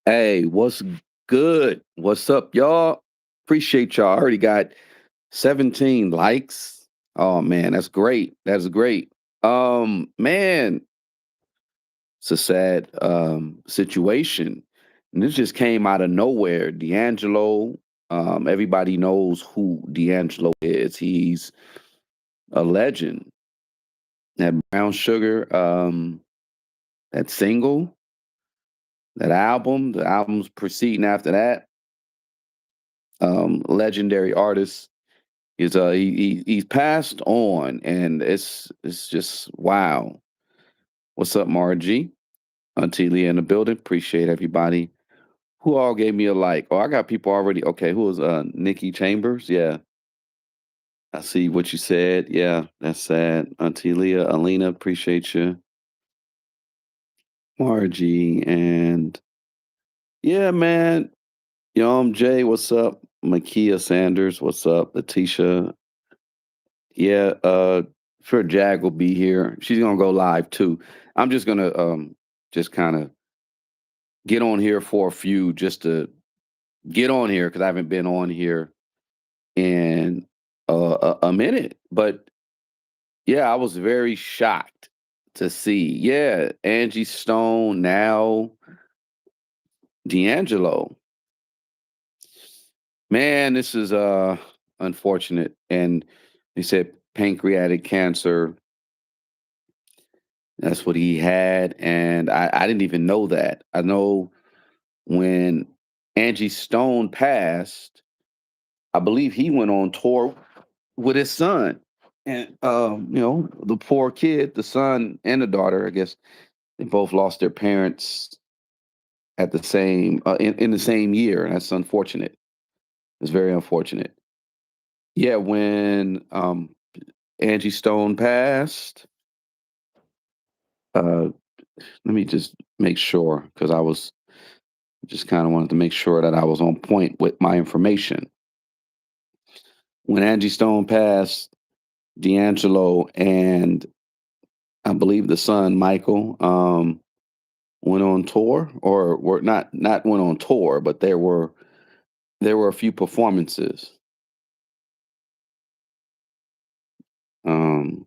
Hey, what's good? What's up, y'all? Appreciate y'all. I already got 17 likes. Oh man, that's great. That's great. Man, it's a sad situation. And this just came out of nowhere. D'Angelo, everybody knows who D'Angelo is. He's a legend. That Brown Sugar, that single, that album, the albums preceding after that, legendary artist. He's passed on, and it's just wow. What's up, Margie? Auntie Leah in the building. Appreciate everybody. Who all gave me a like? Oh, I got people already. Okay, who was Nikki Chambers? Yeah, I see what you said. Yeah, that's sad. Auntie Leah, Alina, appreciate you. Margie and yeah, man. Jay, what's up? Makia Sanders, what's up? Letitia, yeah, sure Jag will be here. She's gonna go live too. I'm just gonna just kind of get on here for a few just to get on here because I haven't been on here in a minute. But yeah, I was very shocked to see. Yeah, Angie Stone now D'Angelo. Man, this is unfortunate. And they said pancreatic cancer. That's what he had, and I didn't even know that. I know when Angie Stone passed, I believe he went on tour with his son, and the poor kid, the son and the daughter. I guess they both lost their parents at the same in the same year, and that's unfortunate. It's very unfortunate. Yeah, when Angie Stone passed, let me just make sure because I was just kind of wanted to make sure that I was on point with my information. When Angie Stone passed, D'Angelo and I believe the son Michael went on tour, or were not went on tour, but there were a few performances. Um,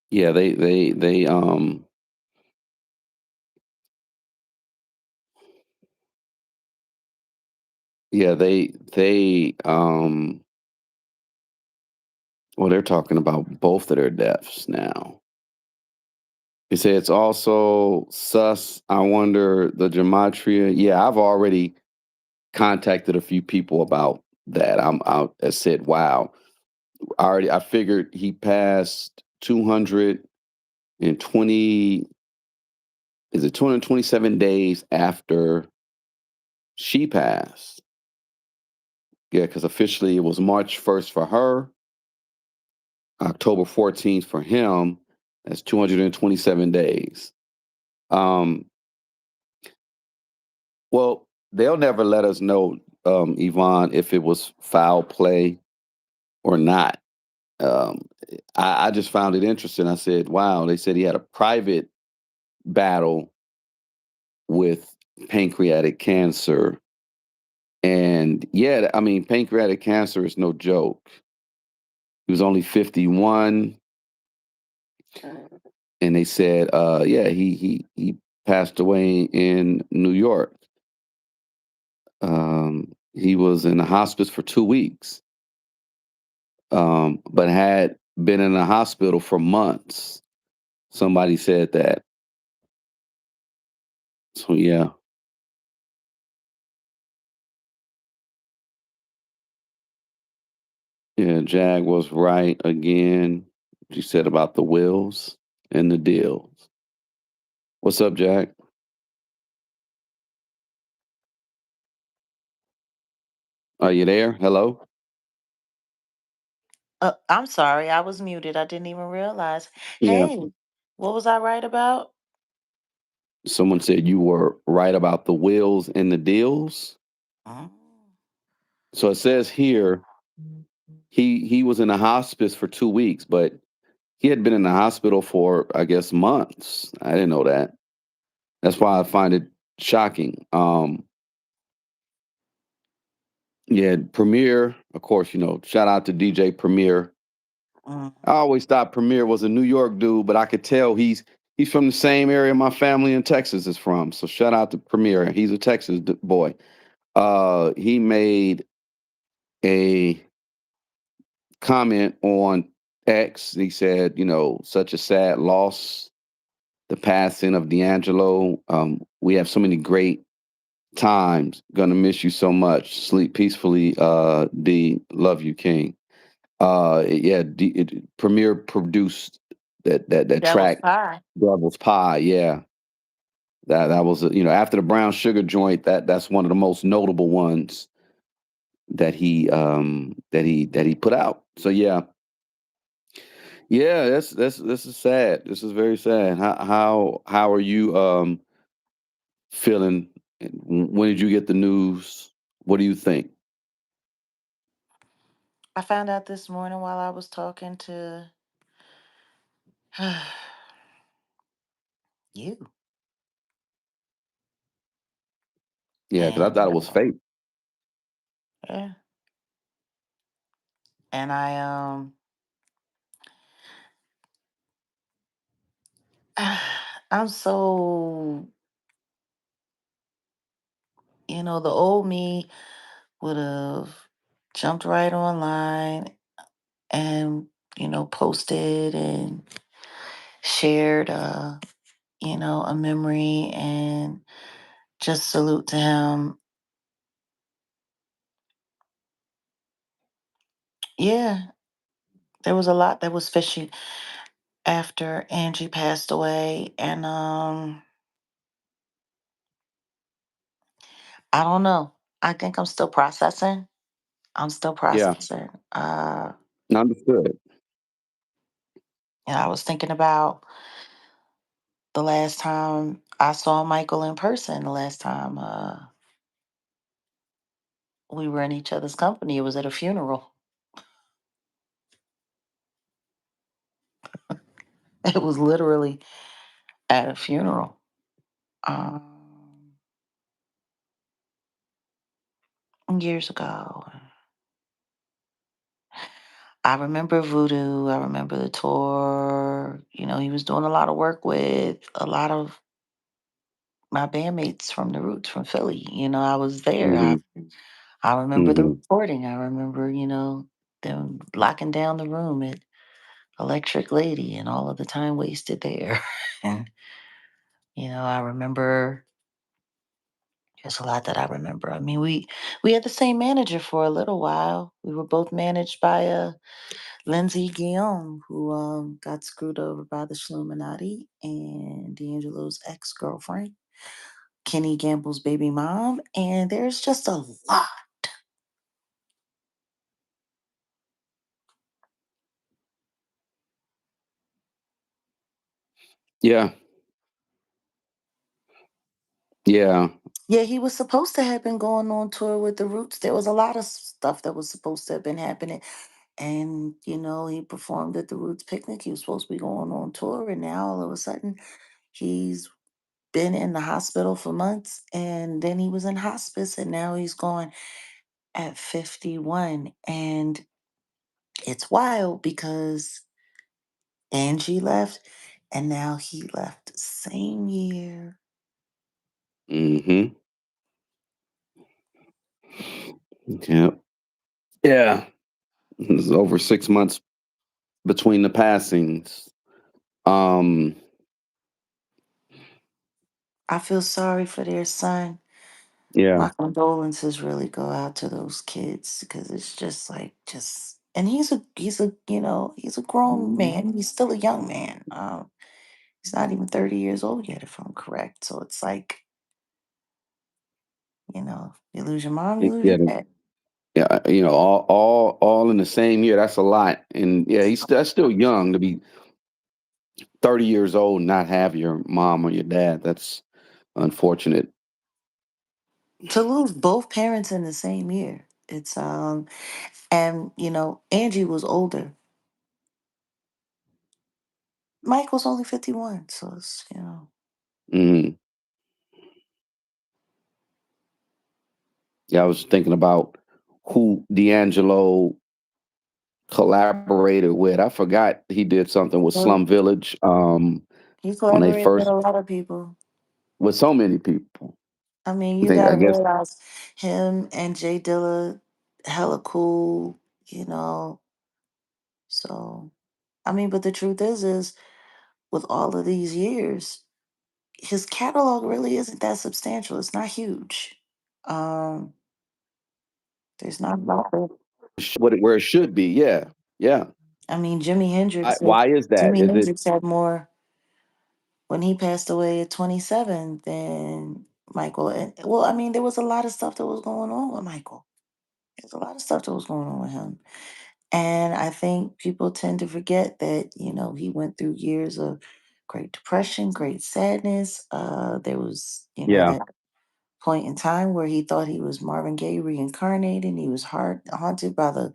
yeah, they yeah they well, they're talking about both of their deaths now. He said it's also sus. I wonder the gematria. Yeah, I've already contacted a few people about that. I said, wow. I figured he passed 220, is it 227 days after she passed? Yeah, because officially it was March 1st for her, October 14th for him. That's 227 days. Um, well, they'll never let us know, Yvonne, if it was foul play or not. Um, I just found it interesting. I said, wow, they said he had a private battle with pancreatic cancer. And yeah, I mean, pancreatic cancer is no joke. He was only 51, and they said, yeah, he passed away in New York. He was in the hospice for 2 weeks, but had been in the hospital for months. Somebody said that. So yeah, yeah, Jag was right again. She said about the wills and the deals. What's up, Jag? Are you there? Hello? I'm sorry, I was muted. I didn't even realize. Yeah. Hey, what was I right about? Someone said you were right about the wills and the deals. Mm. So it says here, he was in a hospice for 2 weeks, but he had been in the hospital for, I guess, months. I didn't know that. That's why I find it shocking. Yeah, Premier, of course, shout out to DJ Premier. I Mhm. always thought Premier was a New York dude, but I could tell he's from the same area my family in Texas is from. So shout out to Premier. He's a Texas boy. He made a comment on X. He said, such a sad loss, the passing of D'Angelo. We have so many great times. Gonna miss you so much. Sleep peacefully, D. Love you, King. Yeah, Premier produced that Devil's track, pie. Devil's Pie. Yeah, that was after the Brown Sugar joint. That's one of the most notable ones that he put out. So yeah, that's this is sad. This is very sad. How are you feeling? When did you get the news? What do you think? I found out this morning while I was talking to you. Yeah, because I And thought it was fake. yeah. And I'm so, the old me would have jumped right online and, posted and shared a memory and just salute to him. Yeah, there was a lot that was fishy after Angie passed away, and I don't know. I think I'm still processing. I'm still Yeah, processing. understood. I was thinking about the last time I saw Michael in person. The last time we were in each other's company, it was at a funeral. It was literally at a funeral. Um, Years ago. I remember Voodoo. I remember the tour. He was doing a lot of work with a lot of my bandmates from the Roots from Philly. I was there. I, Hmm. I remember the Hmm. recording. I remember, them locking down the room at Electric Lady and all of the time wasted there. And, I remember there's a lot that I remember. I mean, we had the same manager for a little while. We were both managed by Lindsay Guillaume, who got screwed over by the Shluminati, and D'Angelo's ex-girlfriend, Kenny Gamble's baby mom, and there's just a lot. Yeah, yeah. Yeah, he was supposed to have been going on tour with the Roots. There was a lot of stuff that was supposed to have been happening. And, he performed at the Roots picnic. He was supposed to be going on tour. And now all of a sudden, he's been in the hospital for months. And then he was in hospice. And now he's gone at 51. And it's wild because Angie left. And now he left same year. Hmm. Yeah, yeah. It's over 6 months between the passings. Um, I feel sorry for their son. yeah. My condolences really go out to those kids because it's just like and he's a grown man. He's still a young man. He's not even 30 years old yet, if I'm correct. So it's like, you lose your mom, you lose Yeah, your dad. yeah. All in the same year. That's a lot. And yeah, that's still young to be 30 years old and not have your mom or your dad. That's unfortunate. To lose both parents in the same year. It's And, Angie was older. Mike was only 51. So it's. Mhm. Yeah, I was thinking about who D'Angelo collaborated with. I forgot he did something with Well, Slum Village, he when they collaborated with first a lot of people. with so many people. I mean, I you think got I to guess realize him and Jay Dilla, hella cool, you know. So, I mean, but the truth is, with all of these years, his catalog really isn't that substantial. It's not huge. Um, there's not a lot of. what where it should be. Yeah, yeah. I mean, Jimi Hendrix. Why is that? Jimi Is it Hendrix had more when he passed away at 27 than Michael. And well, I mean, there was a lot of stuff that was going on with Michael. There's a lot of stuff that was going on with him. And I think people tend to forget that, he went through years of great depression, great sadness. There was, yeah. that point in time where he thought he was Marvin Gaye reincarnated. He was haunted by the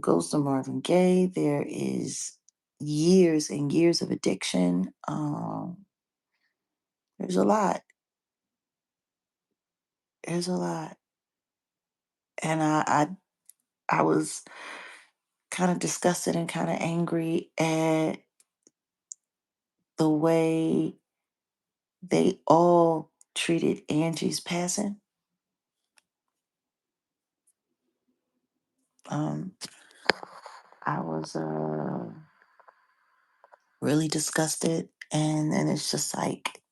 ghost of Marvin Gaye. There is years and years of addiction. There's a lot. There's a lot. And I was kind of disgusted and kind of angry at the way they all treated Angie's passing. Um, I was really disgusted, and then it's just like,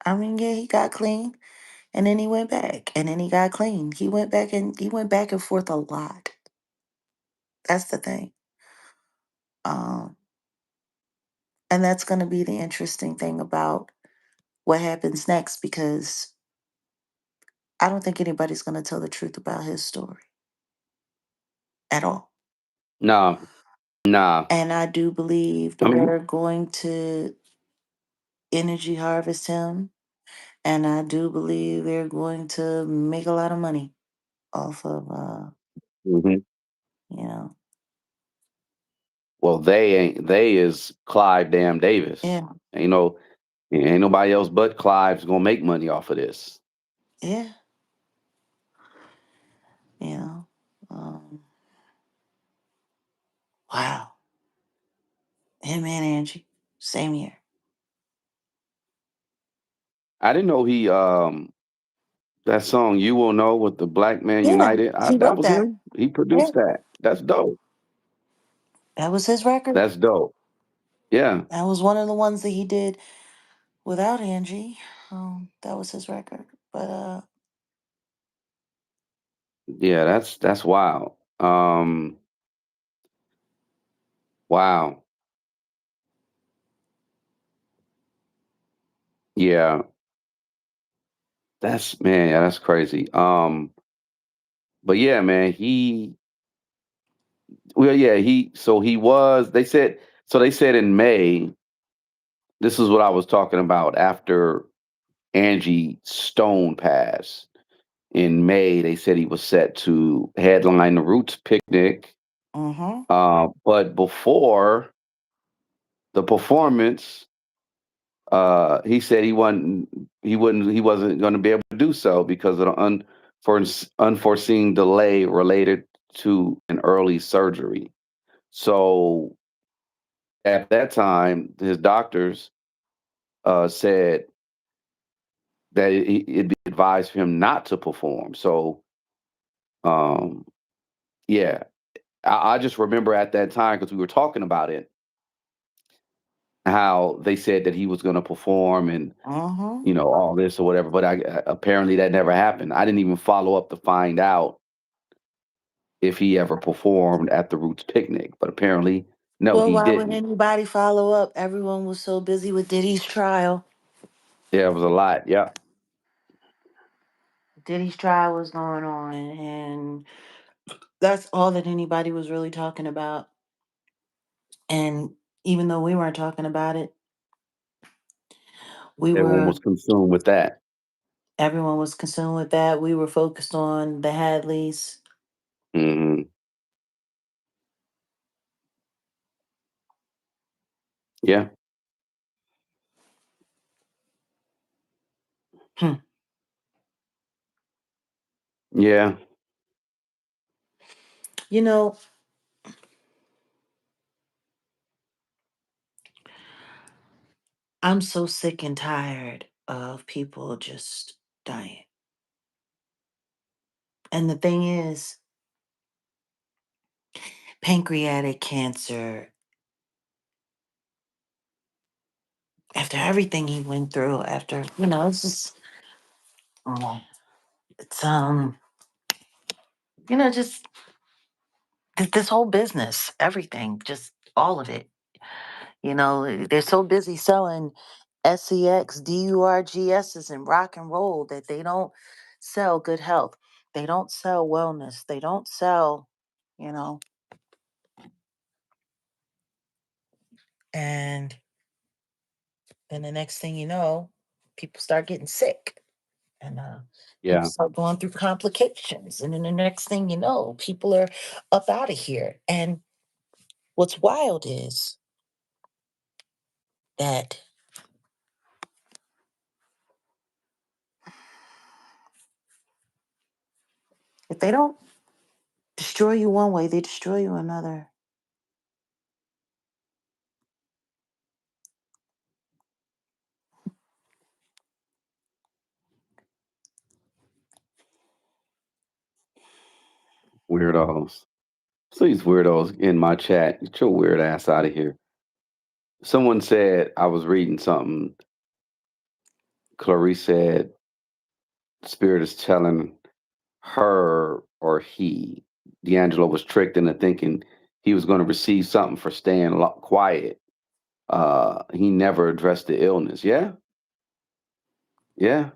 I mean, yeah, he got clean, and then he went back, and then he got clean. He went back and forth a lot. That's the thing. Um, and that's going to be the interesting thing about what happens next, because I don't think anybody's going to tell the truth about his story at all. Nah, nah. And I do believe I mean, they're going to energy harvest him. And I do believe they're going to make a lot of money off of, mhm. you know, Well, they ain't. They is Clive Damn Davis. yeah, Ain't no, ain't nobody else but Clive's gonna make money off of this. yeah, you know. Um, wow. Him and Angie, same year. I didn't know he that song "You Will Know" with the Black Man Yeah, United. he That wrote was that. him. He Yeah, produced that. That's dope. that was his record. That's dope. Yeah, That was one of the ones that he did without Angie. That was his record. But yeah. That's wild. Wow. Yeah, that's man. Yeah, that's crazy. But yeah, man. Well, yeah. So he was. They said. So they said in May. This is what I was talking about after Angie Stone passed. In May, they said he was set to headline the Roots picnic. mm-hmm. But before the performance, he said he wasn't going to be able to do so because of the unforeseen delay related to an early surgery. So at that time, his doctors said that it'd be advised for him not to perform. So um, yeah, I just remember at that time because we were talking about it, how they said that he was going to perform and Mm-hmm. all this or whatever. But apparently that never happened. I didn't even follow up to find out if he ever performed at the Roots picnic. But apparently, no, Well, he why would didn't. anybody follow up? Everyone was so busy with Diddy's trial. Yeah, it was a lot. Yeah. Diddy's trial was going on, and that's all that anybody was really talking about. And even though we weren't talking about it, We Everyone were was consumed with that. Everyone was consumed with that. We were focused on the Hadleys. Mhm. Yeah. Hmm. Yeah. You know, I'm so sick and tired of people just dying. And the thing is, pancreatic cancer, after everything he went through, after, it's just, oh, it's, just this whole business, everything, just all of it. They're so busy selling sex, durgs's, and rock and roll that they don't sell good health. They don't sell wellness. They don't sell, you know, and then the next thing you know, people start getting sick and people Yeah. start going through complications. And then the next thing you know, people are up out of here. And what's wild is that if they don't destroy you one way, they destroy you another. Weirdos. Please, weirdos in my chat, get your weird ass out of here. Someone said I was reading something. Clarice said Spirit is telling her or he. D'Angelo was tricked into thinking he was going to receive something for staying quiet. He never addressed the illness. Yeah, yeah,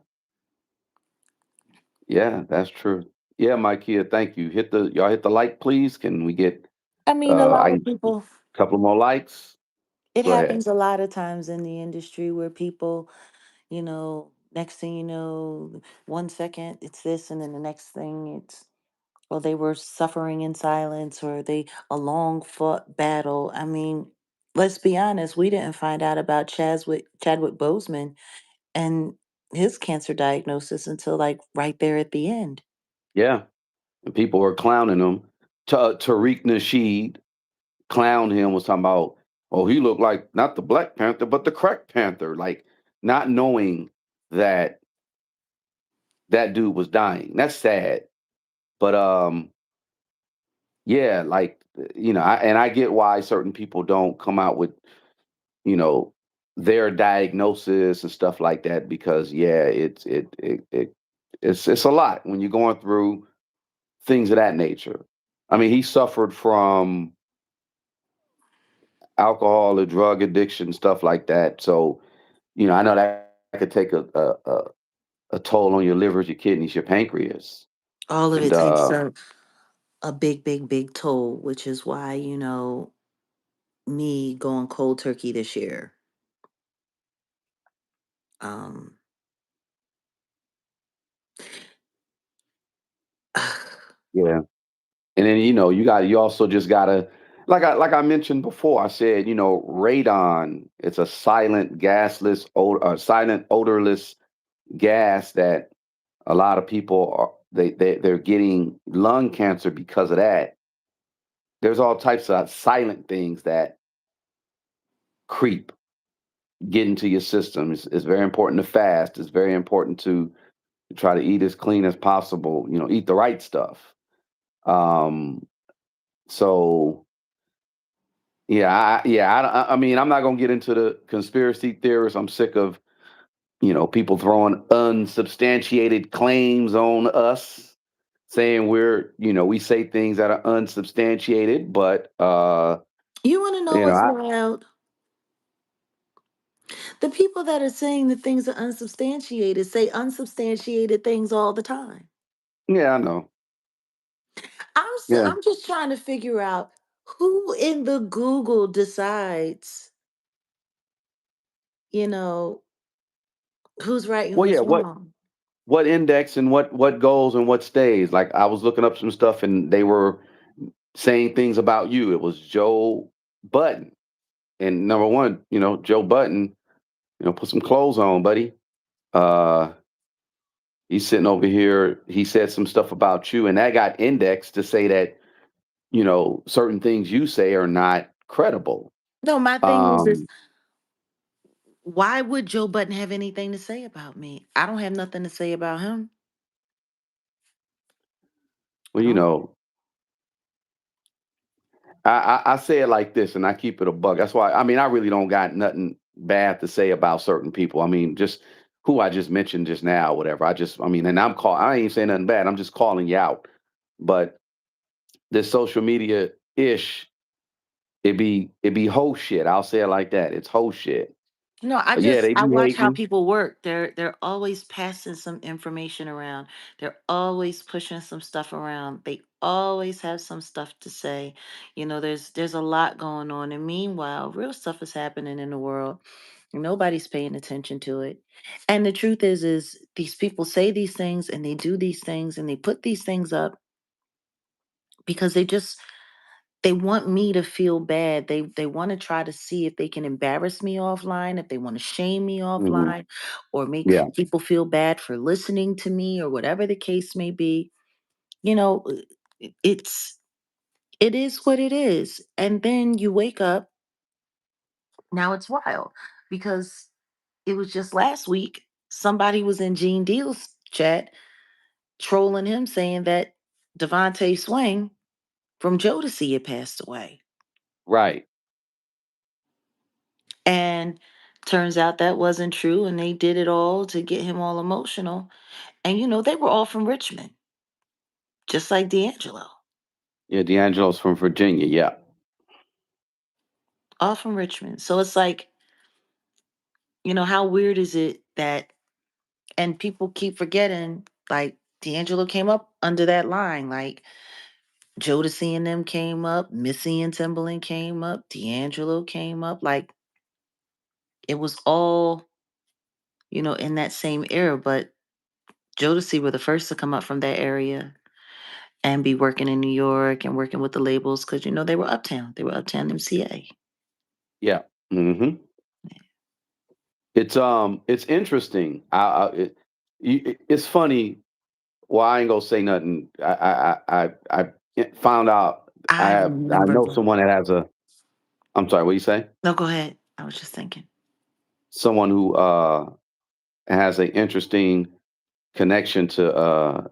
yeah. That's true. Yeah, my kid. Thank you. Y'all hit the like, please. Can we get I mean, a lot I of people, couple more likes? it Go ahead. happens a lot of times in the industry where people, next thing you know, 1 second it's this, and then the next thing it's, well, they were suffering in silence, or they a long fought battle. I mean, let's be honest, we didn't find out about Chadwick Boseman and his cancer diagnosis until like right there at the end. Yeah, and people were clowning him. Tariq Nasheed clowned him, was talking about, oh, he looked like not the Black Panther, but the Crack Panther, like not knowing that that dude was dying. That's sad. But yeah, like I get why certain people don't come out with, you know, their diagnosis and stuff like that because yeah, it's a lot when you're going through things of that nature. I mean, he suffered from alcohol or drug addiction, stuff like that. So, I know that could take a toll on your livers, your kidneys, your pancreas. All of And it takes a big, big, big toll, which is why, me going cold turkey this year. Um, yeah. And then you also just gotta like I mentioned before, I said, radon, it's a silent gasless silent odorless gas that a lot of people they're getting lung cancer because of that. There's all types of silent things that creep, get into your system. It's very important to fast. It's very important to try to eat as clean as possible. Eat the right stuff. Um, so yeah, I mean, I'm not gonna get into the conspiracy theorists. I'm sick of people throwing unsubstantiated claims on us, saying we say things that are unsubstantiated, but you want to know what's I wild? The people that are saying that things are unsubstantiated say unsubstantiated things all the time. yeah, I know. Yeah, I'm just trying to figure out who in the Google decides, you know, Who's right and Well, yeah, who's wrong? what index and what goes and what stays. Like I was looking up some stuff and they were saying things about you. It was Joe Button. And number one, Joe Button, put some clothes on, buddy. Uh he's sitting over here. He said some stuff about you, and that got indexed to say that, certain things you say are not credible. No, my thing is Um, why would Joe Button have anything to say about me? I don't have nothing to say about him. well, I don't. I say it like this, and I keep it a buck. That's why, I mean, I really don't got nothing bad to say about certain people. I mean, just who I just mentioned just now, whatever. I mean, and I ain't saying nothing bad. I'm just calling you out. But this social media ish, it be whole shit. I'll say it like that. It's whole shit. No, I Yeah, just they I be watch how hating. people work. They're always passing some information around. They're always pushing some stuff around. They always have some stuff to say. There's a lot going on. And meanwhile, real stuff is happening in the world. Nobody's paying attention to it. And the truth is these people say these things and they do these things and they put these things up because they want me to feel bad. They want to try to see if they can embarrass me offline, if they want to shame me Hmm. offline, or make Yeah, people feel bad for listening to me, or whatever the case may be. You know, it's it is what it is. And then you wake up. Now it's wild because it was just last week somebody was in Gene Deal's chat trolling him, saying that Devontae Swing from Jodeci had passed away. right. And turns out that wasn't true. And they did it all to get him all emotional. And, they were all from Richmond, just like D'Angelo, Yeah, D'Angelo's from Virginia. Yeah. all from Richmond. So it's like, how weird is it that, and people keep forgetting, like, D'Angelo came up under that line. Like, Jodeci and them came up, Missy and Timbaland came up, D'Angelo came up. Like, it was all, in that same era. But Jodeci were the first to come up from that area and be working in New York and working with the labels because they were uptown. They were uptown MCA. Yeah. Hmm. It's interesting. It's funny. Well, I ain't gonna say nothing. I found out. I I remember. know someone that has a. I'm sorry. What you say? No, go ahead. I was just thinking. Someone who has an interesting connection to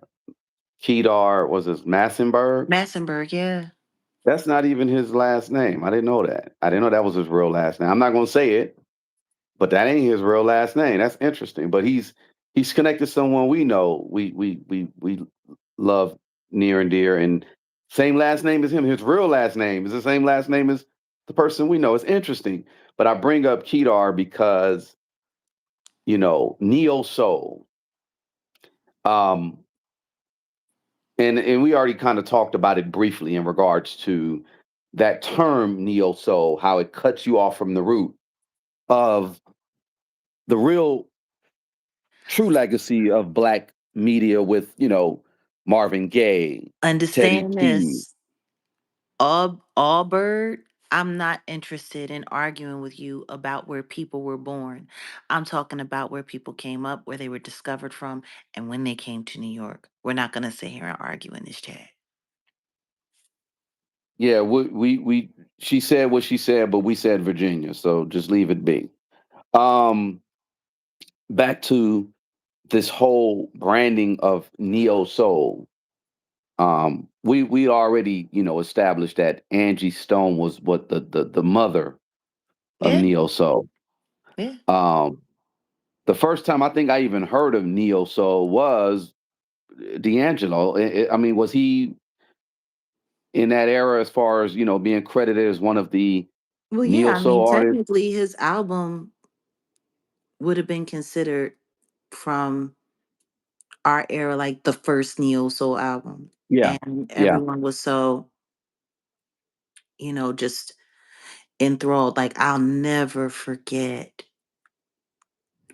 Kedar. Was it Massenberg? Massenburg, yeah. That's not even his last name. I didn't know that. I didn't know that was his real last name. I'm not gonna say it, but that ain't his real last name. That's interesting. But he's connected to someone we know. We love near and dear, and same last name as him. His real last name is the same last name as the person we know. It's interesting. But I bring up Kedar because neo soul. Um, and we already kind of talked about it briefly in regards to that term neo soul, how it cuts you off from the root of the real true legacy of black media with, Marvin Gaye, Teddy Understand P. this. Allbird, I'm not interested in arguing with you about where people were born. I'm talking about where people came up, where they were discovered from, and when they came to New York. We're not going to sit here and argue in this chat. Yeah, she said what she said, but we said Virginia, so just leave it be. Um, Back to this whole branding of neo soul. We already, established that Angie Stone was what the mother of Yeah, neo soul. yeah. Um, the first time I think I even heard of neo soul was D'Angelo. I mean, was he in that era as far as being credited as one of the Well, yeah, neo I mean, soul artists? technically his album would have been considered from our era, like the first neo soul album. Yeah, And yeah, everyone was so, just enthralled. Like, I'll never forget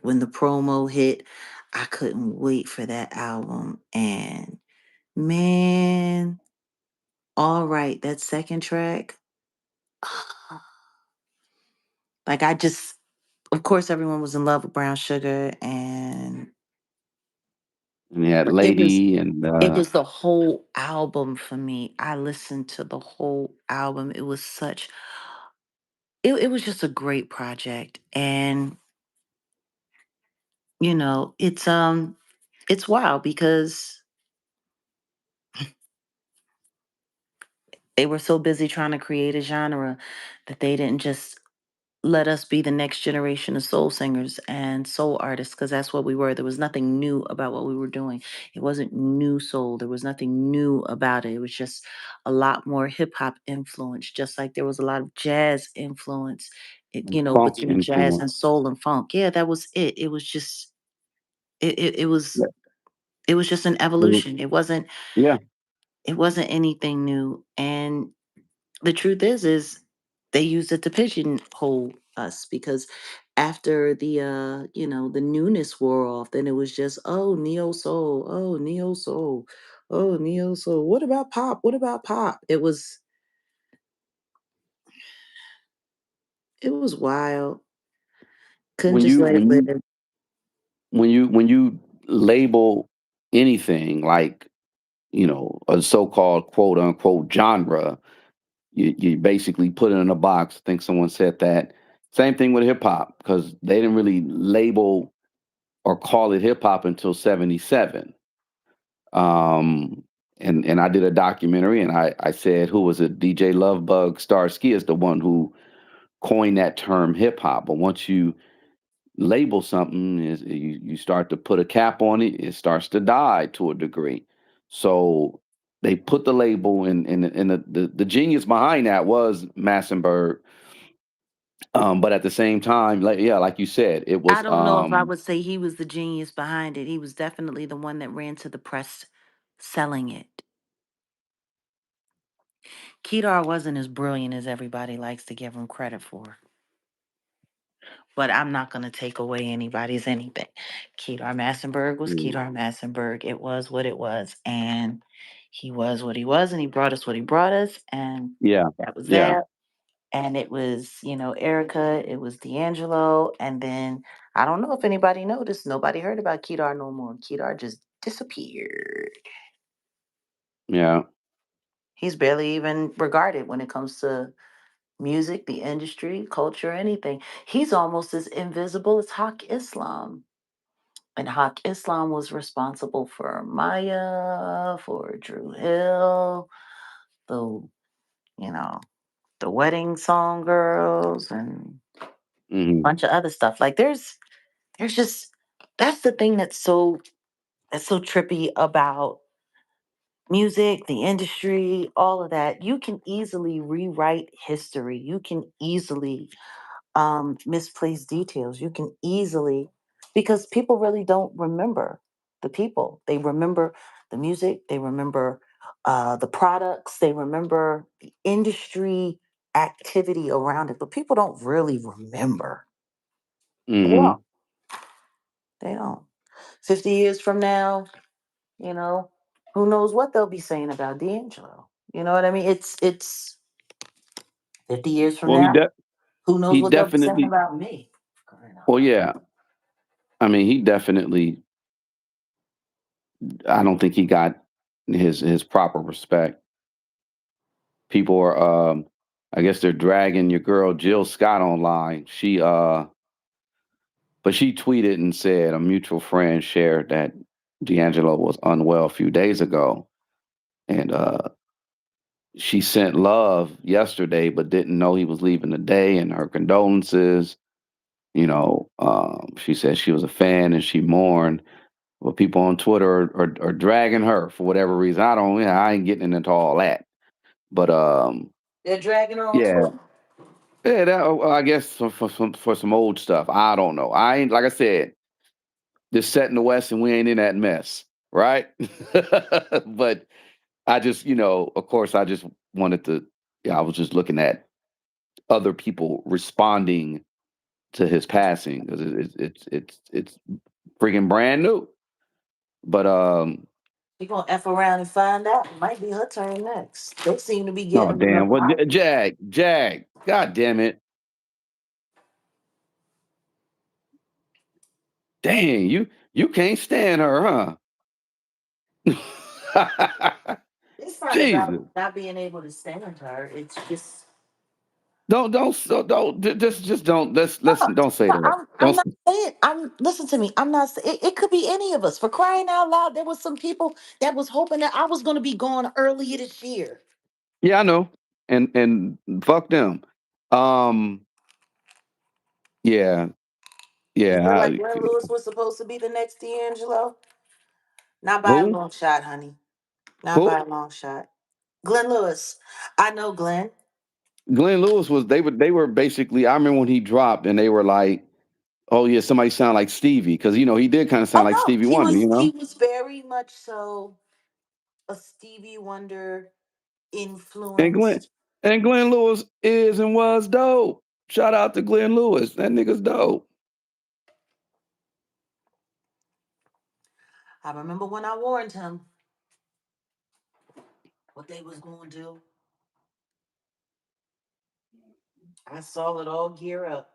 when the promo hit, I couldn't wait for that album. And man, all right, that second track, like I just, of course, everyone was in love with Brown Sugar, and And he had it was Lady and it was the whole album for me. I listened to the whole album. It was such it was just a great project. And it's wild because they were so busy trying to create a genre that they didn't just let us be the next generation of soul singers and soul artists, because that's what we were. There was nothing new about what we were doing. It wasn't new soul. There was nothing new about it. It was just a lot more hip hop influence, just like there was a lot of jazz influence, funk between jazz influence. and soul and funk. Yeah, that was it. It was just it was Yeah. it was just an It was- evolution. yeah. It wasn't anything new. And the truth is they used it to pigeonhole us, because after the newness wore off, then it was just, oh, neo soul, oh, neo soul, oh, neo soul, what about pop, what about pop? It was wild. Couldn't When just you let it when you live. when you label anything like, a so-called quote unquote genre, you basically put it in a box. I think someone said that. Same thing with hip hop, because they didn't really label or call it hip hop until '77. Um, and I did a documentary, and I said, who was it? DJ Lovebug Starsky is the one who coined that term hip hop. But once you label something, is you start to put a cap on it, it starts to die to a degree. So they put the label, and the genius behind that was Massenburg. But at the same time, like, yeah, like you said, it I was don't know if I would say he was the genius behind it. He was definitely the one that ran to the press selling it. Kedar wasn't as brilliant as everybody likes to give him credit for. But I'm not going to take away anybody's anything. Kedar Massenberg was mm, Kedar Massenberg. It was what it was. And he was what he was. And he brought us what he brought us. And yeah, that was yeah, that. And it was, Erica, it was D'Angelo. And then I don't know if anybody noticed, nobody heard about Kedar no more. Kedar just disappeared. yeah. He's barely even regarded when it comes to music, the industry, culture, anything. He's almost as invisible as Hawk Islam. And Hawk Islam was responsible for Maya, for Drew Hill, the you know the wedding song girls, and a Hmm. bunch of other stuff. Like there's just that's the thing that's so trippy about music, the industry, all of that. You can easily rewrite history. You can easily misplaced details. You can easily, because people really don't remember the people. They remember the music, they remember the products, they remember the industry activity around it, but people don't really remember. They don't. Hmm. They don't. 50 years from now, you know, who knows what they'll be saying about D'Angelo. You know what I mean? It's 50 years from Well, now, who knows he what they'll be saying definitely. about me. Crying out Well, loud. yeah. I mean, he definitely. I don't think he got his proper respect. People are, I guess they're dragging your girl Jill Scott online. But she tweeted and said a mutual friend shared that D'Angelo was unwell a few days ago, and she sent love yesterday, but didn't know he was leaving today, and her condolences. She said she was a fan and she mourned. But people on Twitter are dragging her for whatever reason. I ain't getting into all that. But They're dragging her on yeah, Twitter. yeah. I guess for some old stuff. I don't know. I ain't, like I said, just set in the West and we ain't in that mess, right? But I just, of course, I just wanted to. Yeah, I was just looking at other people responding to his passing because it's freaking brand new. But We're gonna F around and find out. It might be her turn next. They seem to be oh getting damn, enough what time. Jag, god damn it, dang you can't stand her, huh? It's not about Jesus, not being able to stand her. It's just don't just don't let's no, don't say no, that. I'm Don't not saying. I'm listen to me. I'm not. It could be any of us. For crying out loud, there was some people that was hoping that I was going to be gone earlier this year. yeah I know and fuck them. Um yeah You yeah feel like Glenn Lewis was supposed to be the next D'Angelo? Not by a who long shot, honey. Not by who a long shot. Glenn Lewis. I know Glenn. Glenn Lewis was they were basically I remember when he dropped and they were like, oh yeah, somebody sound like Stevie because he did kind of sound Oh like no, Stevie Wonder, he was very much so a Stevie Wonder and Glenn influenced. and Glenn Lewis is and was dope. Shout out to Glenn Lewis, that nigga's dope. I remember when I warned him what they was going to do. I saw it all gear up.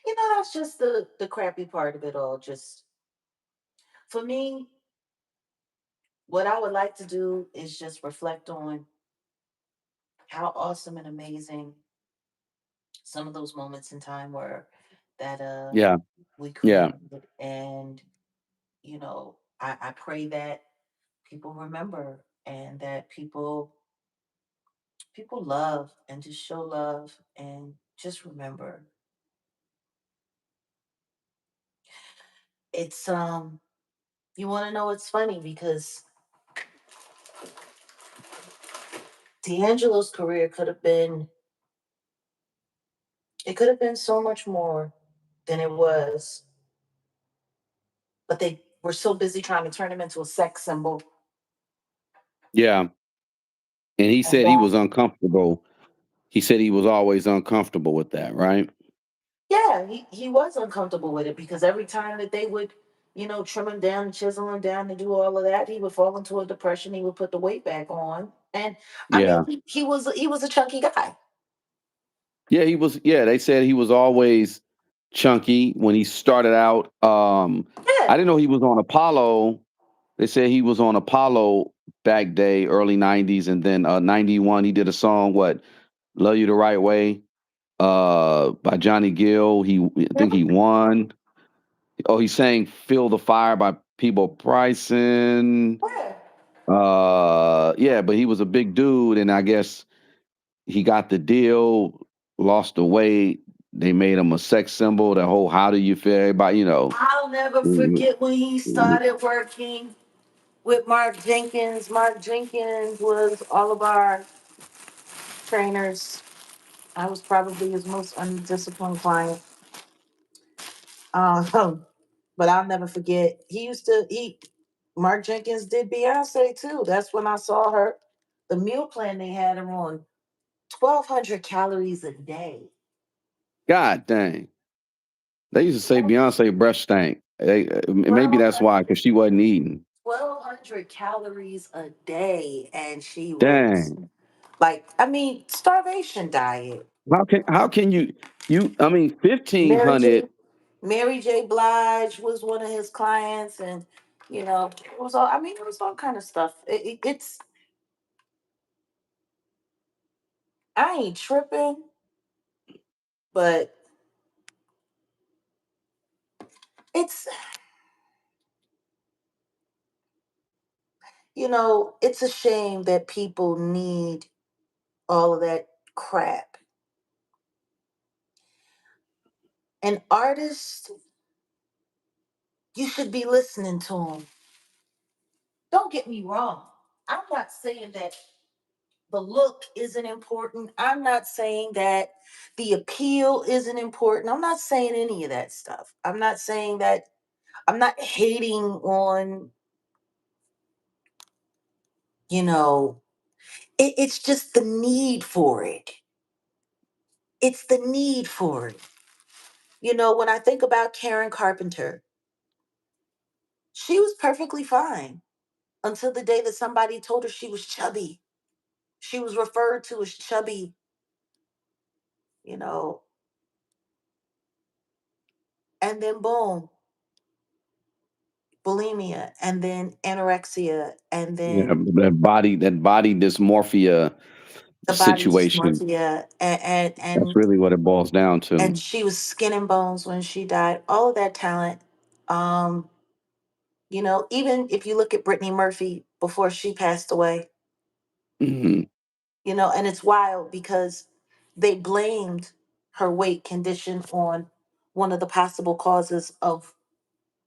You know, that's just the crappy part of it all. Just for me, what I would like to do is just reflect on how awesome and amazing some of those moments in time were that Yeah, we yeah, created. And you know, I pray that people remember and that people love and just show love and just remember. It's you want to know what's funny because D'Angelo's career could have been, it could have been so much more than it was, but they were so busy trying to turn him into a sex symbol. yeah. And he And said he was uncomfortable. He said he was always uncomfortable with that, right? yeah, he was uncomfortable with it because every time that they would, trim him down, chisel him down, and do all of that, he would fall into a depression. He would put the weight back on, and I mean, Yeah. he was a chunky guy. Yeah, he was. Yeah, they said he was always chunky when he started out. Yeah, I didn't know he was on Apollo. They said he was on Apollo back day, early '90s, and then '91 he did a song, what "Love You the Right Way," by Johnny Gill. I think he won. Oh, he sang "Feel the Fire" by Peabo Bryson. yeah. Yeah, but he was a big dude, and I guess he got the deal, lost the weight. They made him a sex symbol. The whole "How do you feel?" Everybody, I'll never mm, forget when he mm, started working with Mark Jenkins. Mark Jenkins was all of our trainers. I was probably his most undisciplined client. But I'll never forget. He used to eat. Mark Jenkins did Beyonce too. That's when I saw her. The meal plan they had her on 1,200 calories a day. God dang. They used to say Beyonce breath stank. Maybe that's why, 1,200 because she wasn't eating. 1,200 calories a day, and she was Dang. like, I mean, starvation diet. How can you I mean Mary 1,500. J. Mary J. Blige was one of his clients, and it was all. I mean, it was all kind of stuff. It's I ain't tripping, but it's it's a shame that people need all of that crap. An artist, you should be listening to them. Don't get me wrong. I'm not saying that the look isn't important. I'm not saying that the appeal isn't important. I'm not saying any of that stuff. I'm not saying that. I'm not hating on, you know, it's just the need for it. It's the need for it. When I think about Karen Carpenter, she was perfectly fine until the day that somebody told her she was chubby. She was referred to as chubby, you know, and then boom, bulimia, and then anorexia, and Yeah, then that body dysmorphia the body situation. dysmorphia, and That's and really what it boils down to. and she was skin and bones when she died. All of that talent. Um, even if you look at Brittany Murphy before she passed away, Mhm. and it's wild because they blamed her weight condition on one of the possible causes of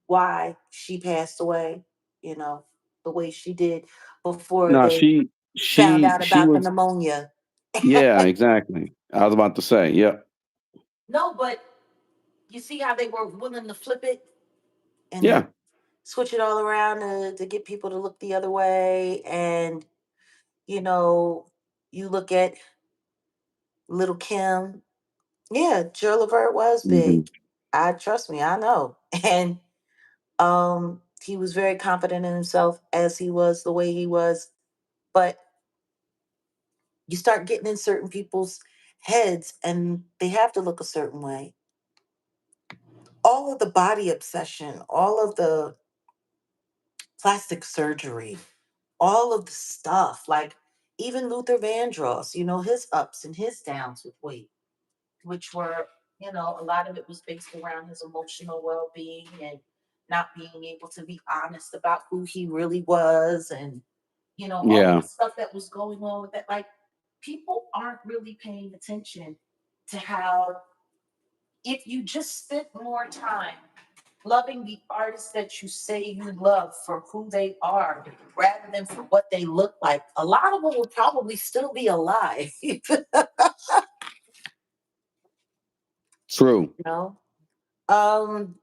why she passed away, you know, the way she did before No, they she found she out she about the was pneumonia. yeah, exactly. I was about to say, yep. No, but you see how they were willing to flip it and Yeah. to switch it all around to get people to look the other way. And, you know, you look at Little Kim. Yeah, Joe Levert was big. Mhm. I trust me, I know. And he was very confident in himself as he was the way he was. But you start getting in certain people's heads and they have to look a certain way. All of the body obsession, all of the plastic surgery, all of the stuff, like even Luther Vandross, his ups and his downs with weight, which were, a lot of it was based around his emotional well being and not being able to be honest about who he really was, and, all of Yeah. the stuff that was going on with that. Like, people aren't really paying attention to how, if you just spent more time loving the artists that you say you love for who they are rather than for what they look like, a lot of them will probably still be alive. True. know? Um,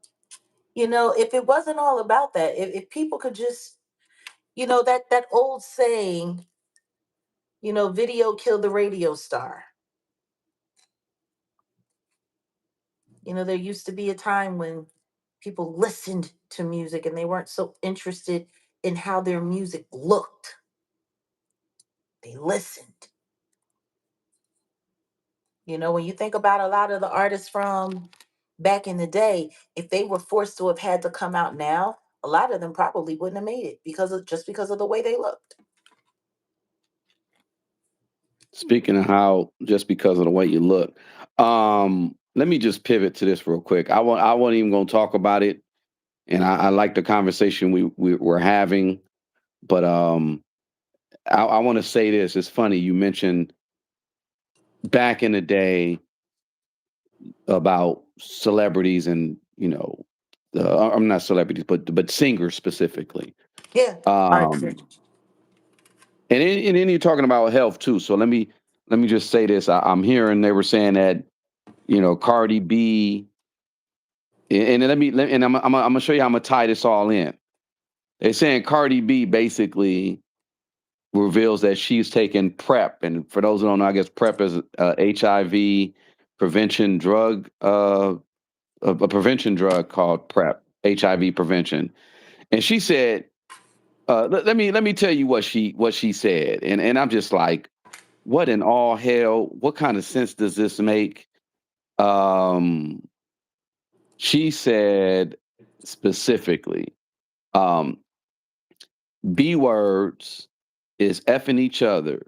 if it wasn't all about that, if people could just, that old saying, video killed the radio star. There used to be a time when people listened to music and they weren't so interested in how their music looked. They listened. When you think about a lot of the artists from back in the day, if they were forced to have had to come out now, a lot of them probably wouldn't have made it because of the way they looked. Speaking of how just because of the way you look, let me just pivot to this real quick. I wasn't even gonna talk about it, and I like the conversation we're having, but I want to say this. It's funny you mentioned back in the day about celebrities and I'm not celebrities, but singers specifically. Yeah. Um, and then you're talking about health too. So let me just say this. I'm hearing they were saying that Cardi B, and and I'm gonna show you how I'm gonna tie this all in. They're saying Cardi B basically reveals that she's taken PrEP, and for those who don't know, I guess PrEP is HIV prevention drug, a prevention drug called PrEP, HIV prevention. And she said, let me tell you what she said, and I'm just like, what in all hell? What kind of sense does this make? Um, she said specifically, um, B words is effing each other.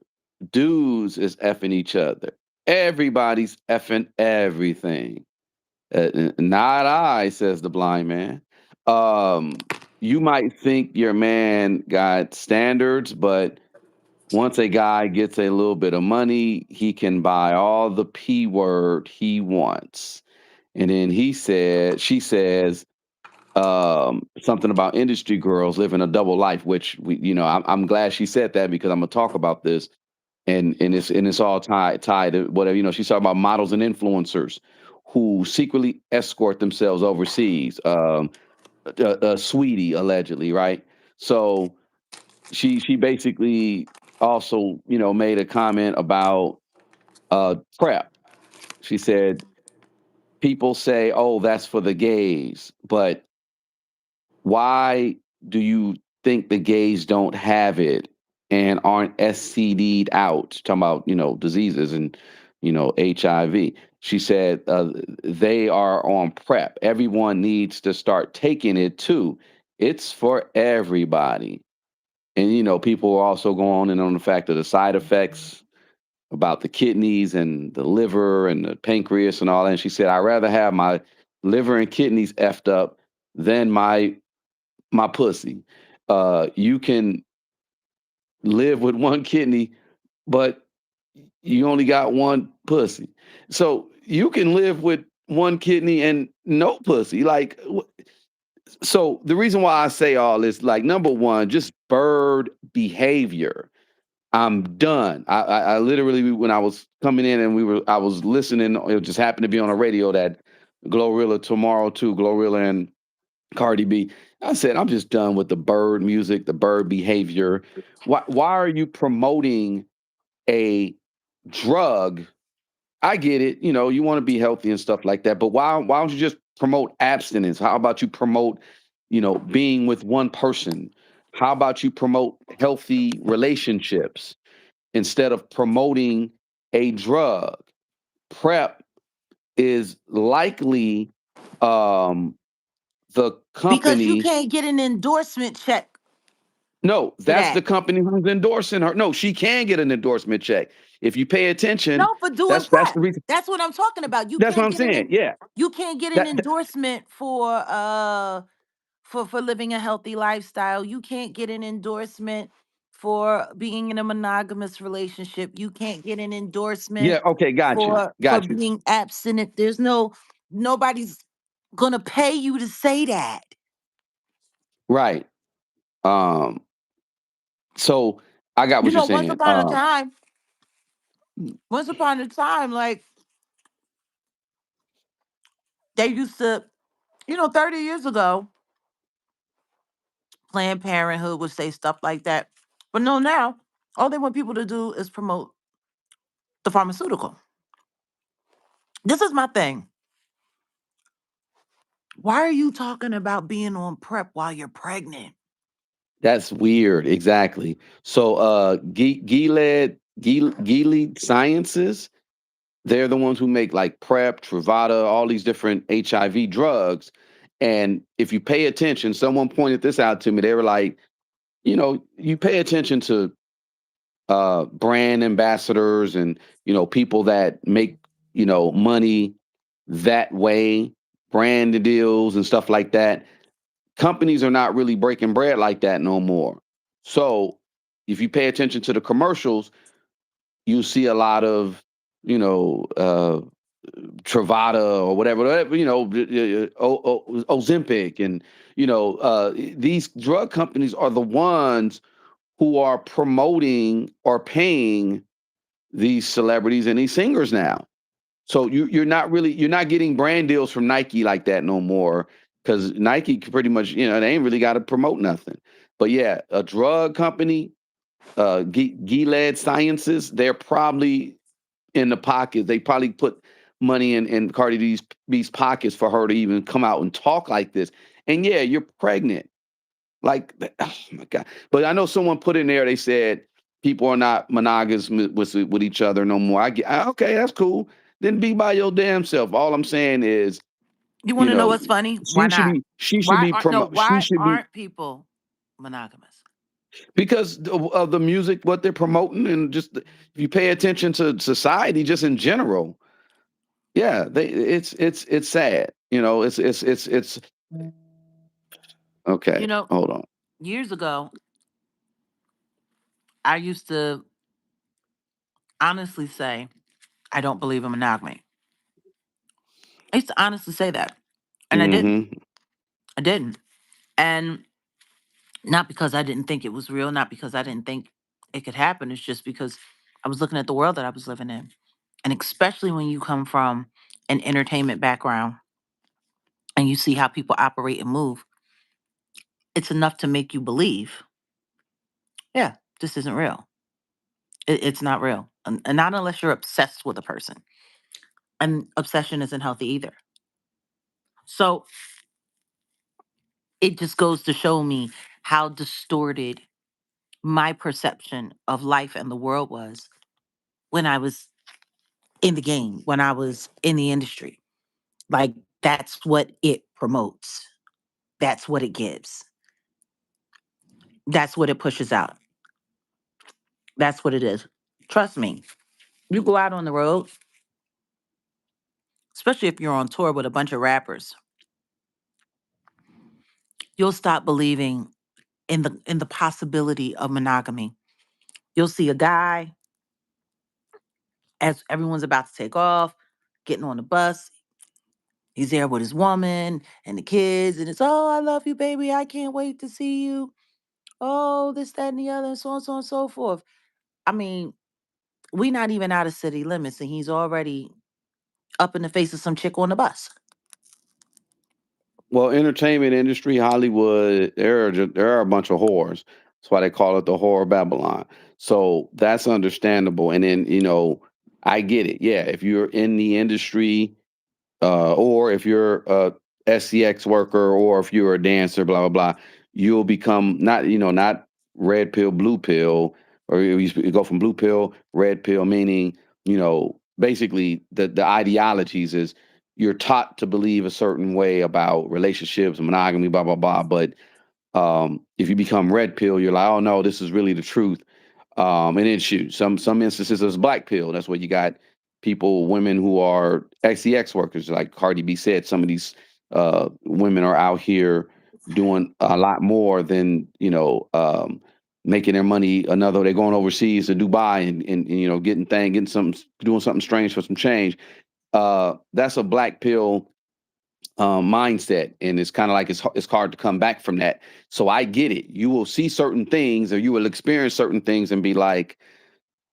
Dudes is effing each other. Everybody's effing everything. Not I, says the blind man. Um, you might think your man got standards, but once a guy gets a little bit of money, he can buy all the P word he wants. And then she says, something about industry girls living a double life, which I'm glad she said that because I'm gonna talk about this, and it's all tied to whatever she's talking about models and influencers who secretly escort themselves overseas. Sweetie allegedly, right? So she basically also made a comment about prep. She said, people say, oh, that's for the gays, but why do you think the gays don't have it and aren't SCD'd out? Talking about, diseases and, HIV. She said they are on prep. Everyone needs to start taking it too. It's for everybody. And, people are also going on the fact of the side effects about the kidneys and the liver and the pancreas and all that. And she said, I'd rather have my liver and kidneys effed up than my pussy. You can live with one kidney, but you only got one pussy. So you can live with one kidney and no pussy. So the reason why I say all this, like, number one, just bird behavior. I'm done. I literally, when I was coming in and I was listening. It just happened to be on the radio that Glorilla tomorrow too, Glorilla and Cardi B. I said, I'm just done with the bird music, the bird behavior. Why are you promoting a drug? I get it. You want to be healthy and stuff like that. But why don't you just promote abstinence? How about you promote, being with one person? How about you promote healthy relationships instead of promoting a drug? Prep is likely um the Because you company. can't get an endorsement check No, for that's the that. company who's endorsing her. No, she can get an endorsement check. If you pay attention, No, for doing that's prep. the reason. That's what I'm talking about. You That's what can't I'm get an saying. Yeah. you can't get an That endorsement for living a healthy lifestyle. You can't get an endorsement for being in a monogamous relationship. You can't get an yeah, endorsement okay, got you. for Got you. being abstinent. There's nobody's gonna pay you to say that. Right. Um so I got You what you're know, saying. once upon a time, like they used to, 30 years ago, Planned Parenthood would say stuff like that. But no, now all they want people to do is promote the pharmaceutical. This is my thing. Why are you talking about being on prep while you're pregnant? That's weird. Exactly. So Gilead Sciences, they're the ones who make like Prep, Truvada, all these different HIV drugs. And if you pay attention, someone pointed this out to me. They were like, you pay attention to brand ambassadors and people that make money that way, brand deals and stuff like that. Companies are not really breaking bread like that no more. So if you pay attention to the commercials, you see a lot of you know uh Truvada or whatever, Ozempic, and these drug companies are the ones who are promoting or paying these celebrities and these singers now. So you're not getting brand deals from Nike like that no more, because Nike pretty much, they ain't really got to promote nothing. But yeah, a drug company, Gilead Sciences, they're probably in the pocket. They probably put money in Cardi B's pockets for her to even come out and talk like this. And yeah, you're pregnant. Like, oh my God. But I know someone put in there, they said people are not monogamous with each other no more. Okay, that's cool. Then be by your damn self. All I'm saying is, You want you to know know, what's funny? Why not? she Why should be, aren't people monogamous? because of the music, what they're promoting, and just if you pay attention to society, just in general, yeah, it's sad. It's okay. You know, Hold on. years ago, I used to honestly say I don't believe in monogamy. I used to honestly say that. And I didn't. Hmm. I didn't. And not because I didn't think it was real, not because I didn't think it could happen. It's just because I was looking at the world that I was living in. And especially when you come from an entertainment background and you see how people operate and move, it's enough to make you believe, yeah, this isn't real. It's not real. And not unless you're obsessed with a person. And obsession isn't healthy either. So it just goes to show me how distorted my perception of life and the world was when I was in the game, when I was in the industry. Like, that's what it promotes. That's what it gives. That's what it pushes out. That's what it is. Trust me. You go out on the road, especially if you're on tour with a bunch of rappers, you'll stop believing in the possibility of monogamy. You'll see a guy as everyone's about to take off, getting on the bus. He's there with his woman and the kids, and it's, oh, I love you, baby. I can't wait to see you. Oh, this, that, and the other, and so on, so on, and so forth. I mean, we not even out of city limits, and he's already up in the face of some chick on the bus. Well, entertainment industry, Hollywood, there are a bunch of whores. That's why they call it the whore of Babylon. So that's understandable. And then, I get it. Yeah, if you're in the industry, or if you're a SCX worker, or if you're a dancer, blah blah blah, you'll become not red pill, blue pill, or you go from blue pill, red pill, meaning basically the ideologies is you're taught to believe a certain way about relationships, monogamy, blah blah blah. But if you become red pill, you're like, oh no, this is really the truth. And then shoot, some instances it's black pill. That's where you got people, women who are XEX workers, like Cardi B said. Some of these women are out here doing a lot more than making their money. Another, they're going overseas to Dubai and getting something, doing something strange for some change. That's a black pill mindset, and it's kind of like it's hard to come back from that. So I get it. You will see certain things, or you will experience certain things, and be like,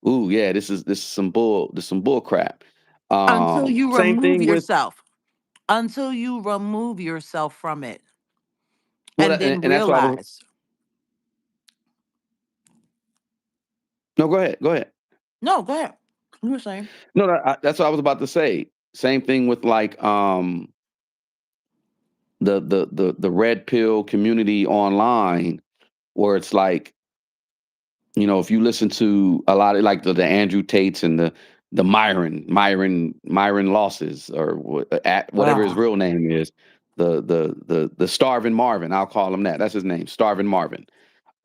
"Ooh, yeah, this is some bull crap." Until you Same remove thing with yourself. Until you remove yourself from it what, and then and that's what I was. realize. No, go ahead, go ahead. No, go ahead. You were saying. No, that's what I was about to say. Same thing with like the red pill community online, where it's like, if you listen to a lot of like the Andrew Tates and the Myron Losses, or whatever his Wow. real name is, the Starvin Marvin, I'll call him that. That's his name, Starvin Marvin.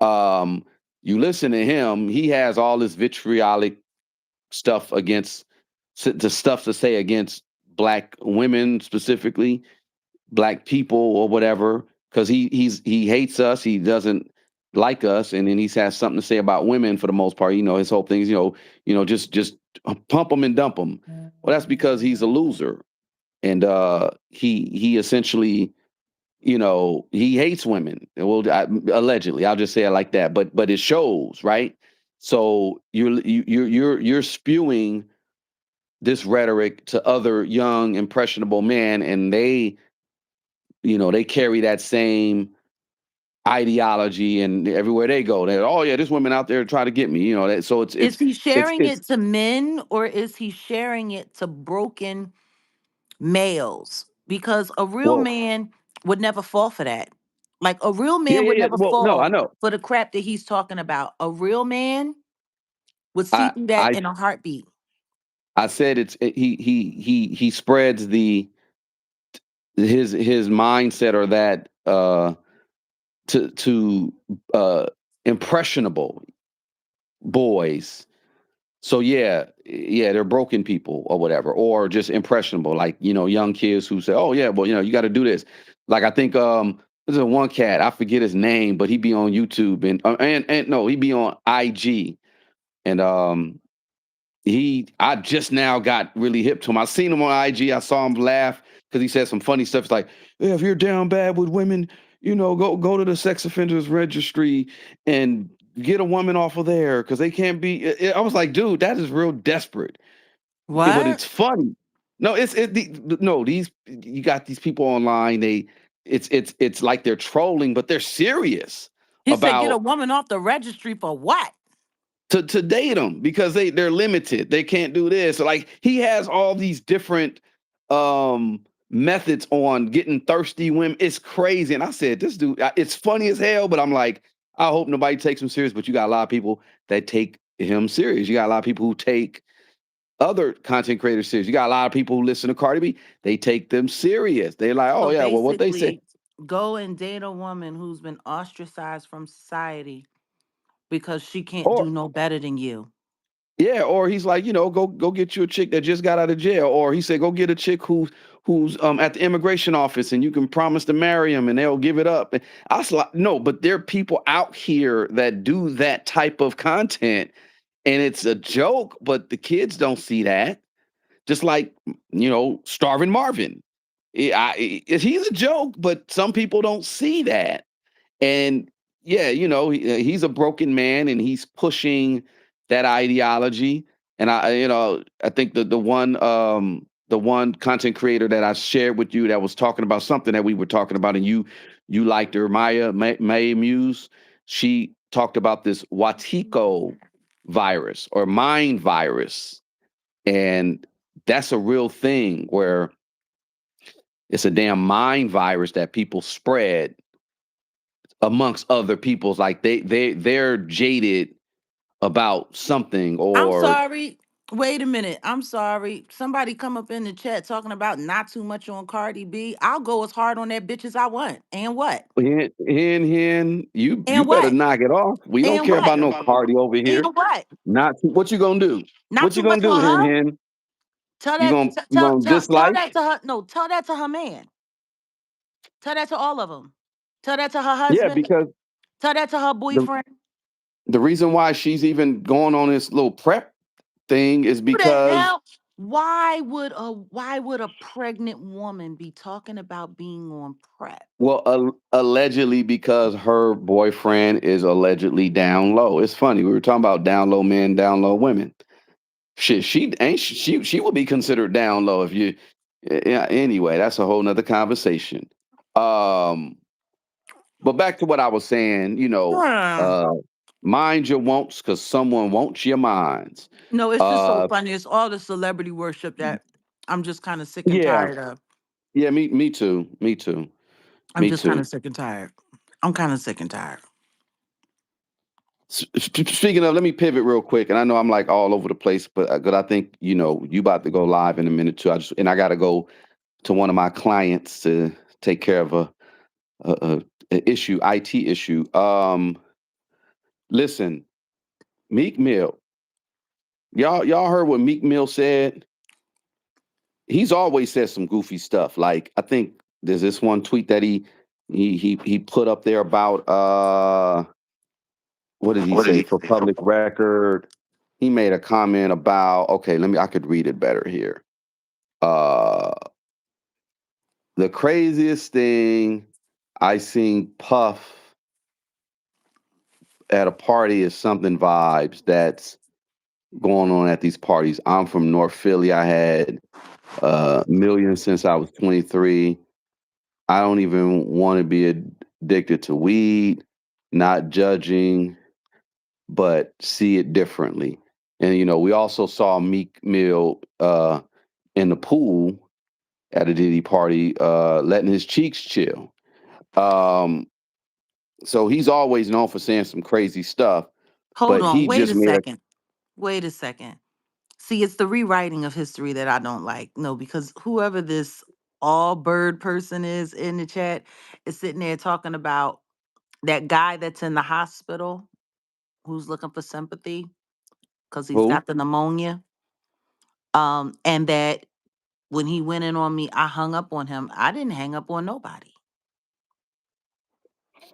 Um, you listen to him, he has all this vitriolic stuff against the stuff to say against black women specifically, black people or whatever, because he hates us, he doesn't like us, and then he has something to say about women for the most part. His whole thing is, just pump them and dump them. Well, that's because he's a loser, and he essentially, he hates women. Well, allegedly, I'll just say it like that. But it shows, right? So you're spewing this rhetoric to other young impressionable men, and they carry that same ideology, and everywhere they go, they're, oh yeah, this woman out there trying to get me. So it's Is it's he it's sharing it's it to men or is he sharing it to broken males? Because a real well, man would never fall for that. Like, a real yeah, man yeah, would yeah. never Well, no, I fall know. for the crap that he's talking about. A real man would see I through that I in a heartbeat. I said he spreads his mindset, or that to uh impressionable boys. So yeah, yeah, they're broken people or whatever, or just impressionable, like young kids who say, "Oh yeah, well you got to do this." Like I think there's a one cat, I forget his name, but he be on YouTube, and no, he be on IG, and I just now got really hip to him. I seen him on IG. I saw him laugh because he said some funny stuff. It's like, yeah, if you're down bad with women, go to the sex offenders registry and get a woman off of there because they can't be. I was like, dude, that is real desperate. But What? it's funny. No, no, these, you got these people online. It's like they're trolling, but they're serious He said, get a about. woman off the registry for what? to date them because they're limited. They can't do this. Like he has all these different um methods on getting thirsty women. It's crazy. And I said, this dude, it's funny as hell, but I'm like, I hope nobody takes him serious. But you got a lot of people that take him serious. You got a lot of people who take other content creators serious. You got a lot of people who listen to Cardi B. They take them serious. They're like, oh So yeah, well, what they say. basically, go and date a woman who's been ostracized from society because she can't Or do no better than you. yeah, or he's like, go get you a chick that just got out of jail, or he said, go get a chick who's at the immigration office, and you can promise to marry him, and they'll give it up. And I was like, no, but there are people out here that do that type of content, and it's a joke, but the kids don't see that. Just like starving Marvin, he's a joke, but some people don't see that. And yeah, he's a broken man and he's pushing that ideology. And I think the one content creator that I shared with you that was talking about something that we were talking about, and you liked her, May Muse. She talked about this Watiko virus or mind virus, and that's a real thing where it's a damn mind virus that people spread amongst other people's, like they're jaded about something I'm or sorry. Wait a minute. I'm sorry. Somebody come up in the chat talking about not too much on Cardi B. I'll go as hard on that bitch as I want. And what? you And better what? knock it off. We don't And care what? about no Cardi over And here. what? Not what you gonna do? Not What you too gonna much do, on her. hen? Tell You that. gonna you Tell gonna tell that dislike? to her. No, tell that to her man. Tell that to all of them. Tell that to her Yeah, husband. because Tell that to her the boyfriend. the reason why she's even going on this little prep thing is Who the because, hell? Why would a pregnant woman be talking about being on prep? well, allegedly because her boyfriend is allegedly down low. It's funny, we were talking about down low men, down low women. Shit, she would be considered down low if you. Yeah. Anyway, that's a whole nother conversation. Um, but back to what I was saying. Hmm. Uh, mind your wants because someone wants your minds. No, it's just so Uh, funny. It's all the celebrity worship that I'm just kind of sick and yeah, tired of. yeah. Me too. Me too. I'm Me just kind too. of sick and tired. I'm kind of sick and tired. Speaking of, let me pivot real quick, and I know I'm like all over the place, but I think you about to go live in a minute too. I got to go to one of my clients to take care of a, a issue, IT issue. Listen, Meek Mill. Y'all heard what Meek Mill said? He's always said some goofy stuff. Like I think there's this one tweet that he put up there about what did he What did say he for say? public record? He made a comment about, okay, I could read it better here. Uh the craziest thing I seen Puff at a party is something vibes that's going on at these parties. I'm from North Philly. I had millions since I was 23. I don't even want to be addicted to weed, not judging, but see it differently. And we also saw Meek Mill in the pool at a Diddy party, letting his cheeks chill. Um, so he's always known for saying some crazy stuff, Hold but on. he Wait just a made a. second. Wait a second. See, it's the rewriting of history that I don't like. No, because whoever this all bird person is in the chat is sitting there talking about that guy that's in the hospital who's looking for sympathy because he's Who? got the pneumonia. And that when he went in on me, I hung up on him. I didn't hang up on nobody.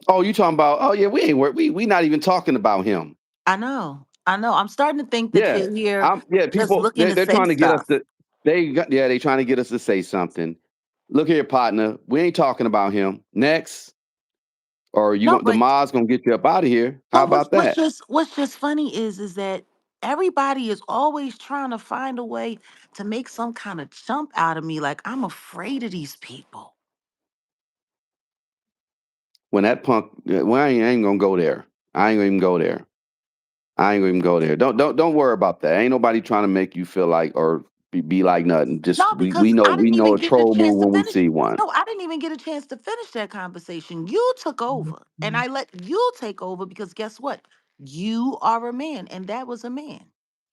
Oh, you talking about? Oh yeah, we ain't we not even talking about him. I know. I know. I'm starting to think that Yeah, you're here yeah. just People looking to they're say trying to get us stuff. to they trying to get us to say something. Look here, partner. We ain't talking about him. Next, or No, the but Mars gonna get you up out of here. How but what's about that? what's just funny is that everybody is always trying to find a way to make some kind of jump out of me. Like I'm afraid of these people. When that punk, well, I ain't gonna go there. I ain't gonna even go there. I ain't gonna even go there. Don't worry about that. Ain't nobody trying to make you feel like or be like nothing. Just No, we because know I we didn't know even a get the troll chance move to when we finish. see one. No, I didn't even get a chance to finish that conversation. You took over, and I let you take over because guess what? You are a man, and that was a man.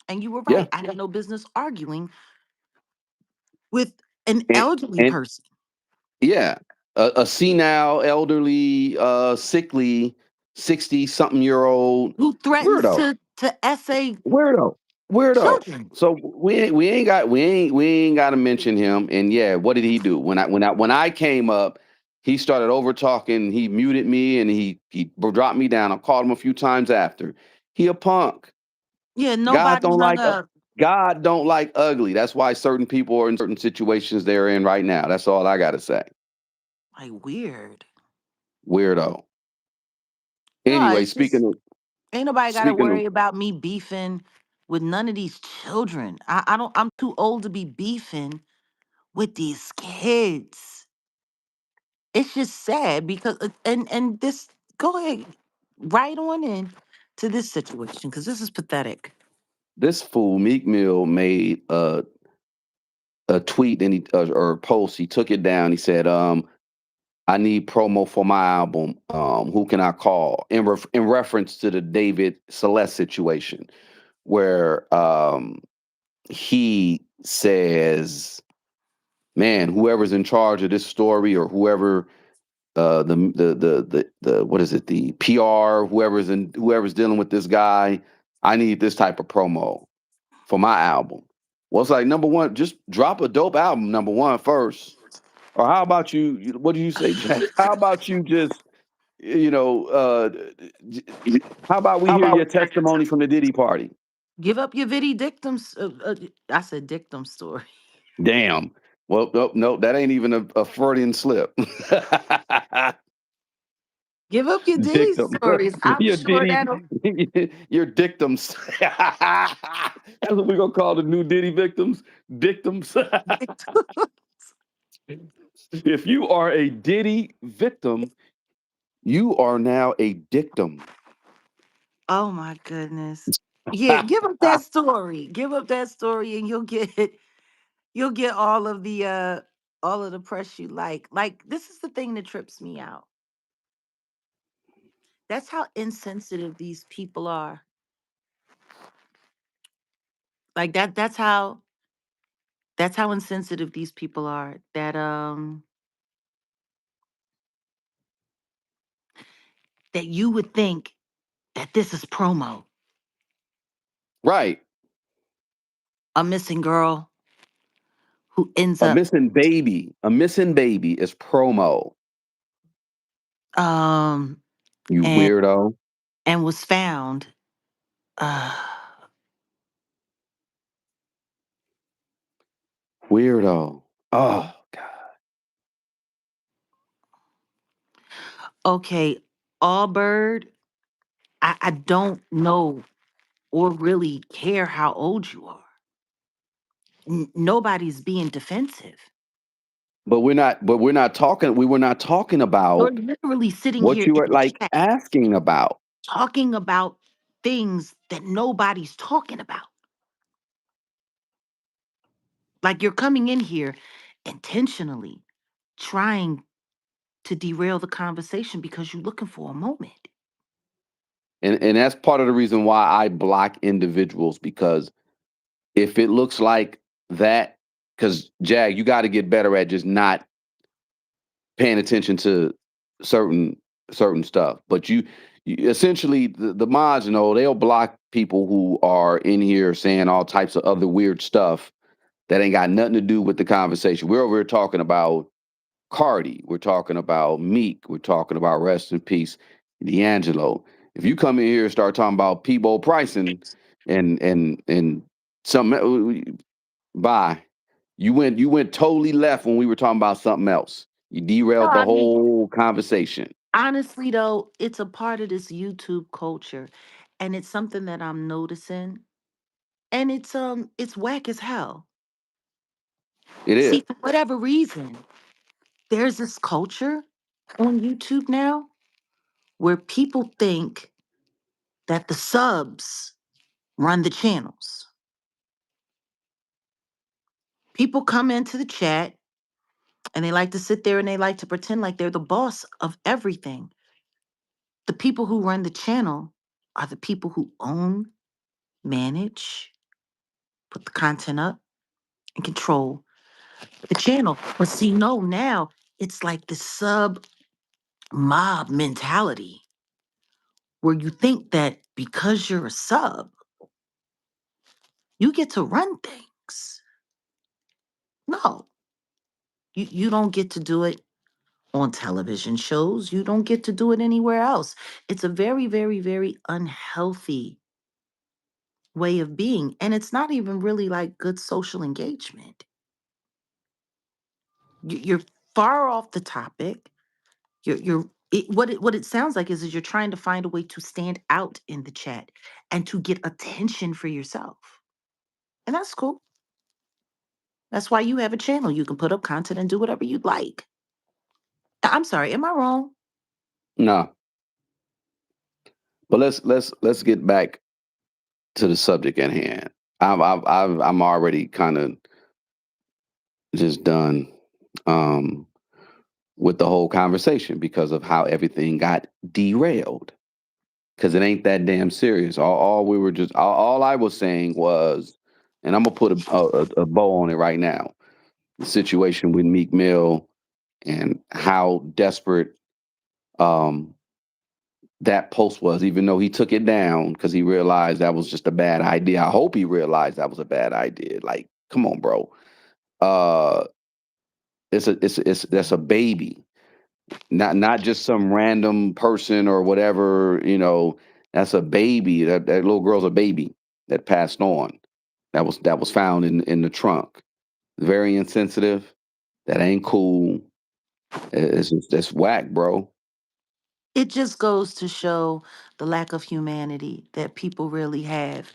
And you were Yeah, right. I had no business arguing with an and elderly and person yeah, a senile, elderly, sickly, 60-something-year-old who threatens weirdo. to essay Weirdo. Weirdo. children. So we ain't got to mention him. And yeah, what did he do when I came up? He started over talking. He muted me and he dropped me down. I called him a few times after. He a punk. Yeah, God nobody don't hung like up. God don't like ugly. That's why certain people are in certain situations they're in right now. That's all I got to say. Like weird. Weirdo. No, Anyway, it's just speaking of ain't nobody got to speaking of worry about me beefing with none of these children. I don't. I'm too old to be beefing with these kids. It's just sad because and this go ahead right on in to this situation because this is pathetic. this fool Meek Mill made a tweet and he or a post. He took it down. He said, "I need promo for my album. Who can I call?" In reference to the David Celeste situation, where he says, "Man, whoever's in charge of this story or whoever." The what is it, the PR, whoever's dealing with this guy, I need this type of promo for my album. Well, it's like, number one, just drop a dope album, number one, first. Or how about what do you say, Jack? How about you just, you know, j- how about we How hear about your we hear your testimony from the Diddy party? give up your vitty dictums? I said dictum story. Damn. Well, nope, nope, that ain't even a Freudian slip. Give up your Diddy Dictum. stories. I'm Your sure Diddy, that'll your dictums. That's what we're gonna call the new Diddy victims. Dictums. dictum. If you are a Diddy victim, you are now a dictum. Oh my goodness. Yeah, give up that story. Give up that story and you'll get all of the press you like. Like this is the thing that trips me out. That's how insensitive these people are. Like that's how insensitive these people are. That you would think that this is promo. Right. A missing girl who ends A up missing baby. A missing baby is promo. um You and weirdo. was found uh Weirdo. Oh God. okay, Allbird, I don't know or really care how old you are. Nobody's being defensive. But we're not talking. We were not talking You're about literally sitting what here you in were the like chat asking about. talking about things that nobody's talking about. Like you're coming in here intentionally trying to derail the conversation because you're looking for a moment. And that's part of the reason why I block individuals, because if it looks like that, because Jag, you got to get better at just not paying attention to certain stuff. But you essentially the mods, they'll block people who are in here saying all types of other weird stuff that ain't got nothing to do with the conversation. We're over here talking about Cardi. We're talking about Meek. We're talking about rest in peace, D'Angelo. If you come in here and start talking about Peabo pricing and something, bye. You went totally left when we were talking about something else. You No, derailed the I mean, whole conversation. honestly though, it's a part of this YouTube culture and it's something that I'm noticing and it's whack as hell. It is. See, for whatever reason, there's this culture on YouTube now where people think that the subs run the channels. People come into the chat and they like to sit there and they like to pretend like they're the boss of everything. The people who run the channel are the people who own, manage, put the content up, and control the channel. But see, no, now it's like the sub mob mentality where you think that because you're a sub, you get to run things. No, you don't get to do it on television shows. You don't get to do it anywhere else. It's a very, very, very unhealthy way of being. And it's not even really like good social engagement. You're far off the topic. What it sounds like is you're trying to find a way to stand out in the chat and to get attention for yourself. And that's cool. That's why you have a channel. You can put up content and do whatever you'd like. I'm sorry, am I wrong? No, but let's get back to the subject at hand. I'm already kind of just done um, with the whole conversation because of how everything got derailed. Because it ain't that damn serious. All we were just all I was saying was, and I'm gonna put a bow on it right now. The situation with Meek Mill and how desperate um, that post was, even though he took it down because he realized that was just a bad idea. I hope he realized that was a bad idea. Like, come on, bro. Uh, it's that's a baby, not just some random person or whatever. That's a baby. That little girl's a baby that passed on. That was found in the trunk. Very insensitive. That ain't cool. That's whack, bro. It just goes to show the lack of humanity that people really have.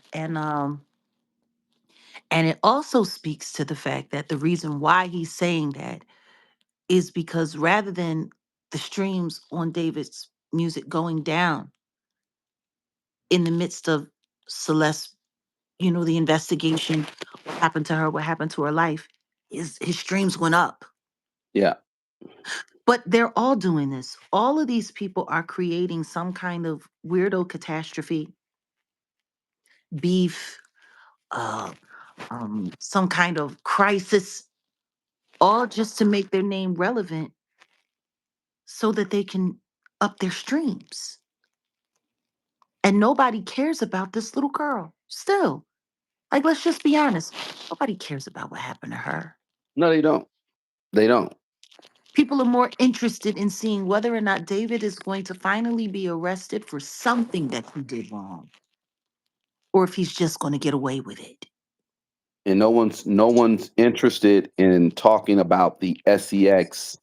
And it also speaks to the fact that the reason why he's saying that is because rather than the streams on David's music going down in the midst of Celeste, the investigation, what happened to her, what happened to her life, his streams went up. Yeah. But they're all doing this. All of these people are creating some kind of weirdo catastrophe, beef, uh, some kind of crisis, all just to make their name relevant so that they can up their streams. And nobody cares about this little girl still. Like, let's just be honest. Nobody cares about what happened to her. No, they don't. They don't. People are more interested in seeing whether or not David is going to finally be arrested for something that he did wrong, or if he's just going to get away with it. And no one's interested in talking about the sex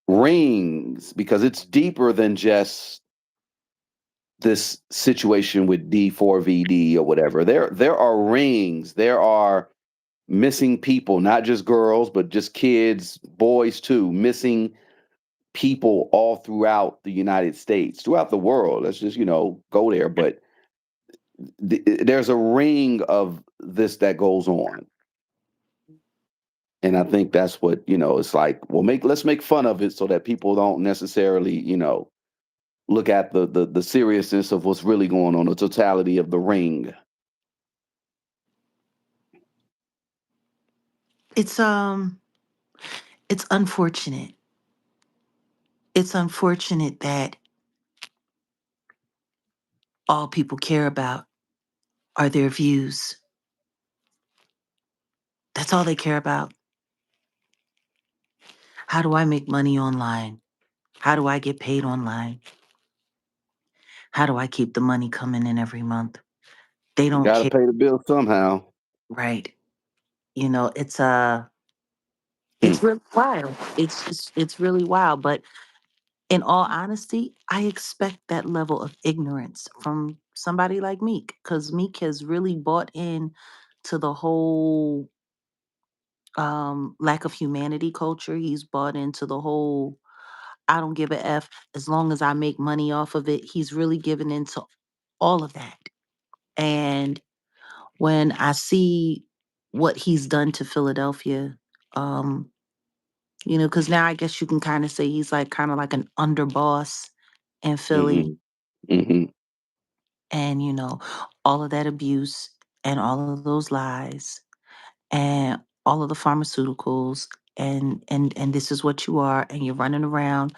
rings because it's deeper than just this situation with D4VD or whatever. There are rings, there are missing people, not just girls, but just kids, boys too, missing people all throughout the United States, throughout the world. Let's just, go there, but there's a ring of this that goes on. And I think that's what, it's like, well, let's make fun of it so that people don't necessarily, look at the seriousness of what's really going on, the totality of the ring. It's it's unfortunate. It's unfortunate that all people care about are their views. That's all they care about. How do I make money online? How do I get paid online? How do I keep the money coming in every month? They You don't got to care, pay the bill somehow. right? It's Hmm. it's really wild. It's really wild. But in all honesty, I expect that level of ignorance from somebody like Meek, because Meek has really bought in to the whole lack of humanity culture. He's bought into the whole I don't give a F as long as I make money off of it. He's really given into all of that. And when I see what he's done to Philadelphia, um, because now I guess you can kind of say he's like kind of like an underboss in Philly. Mhm. Mhm. And, all of that abuse and all of those lies and all of the pharmaceuticals and this is what you are, and you're running around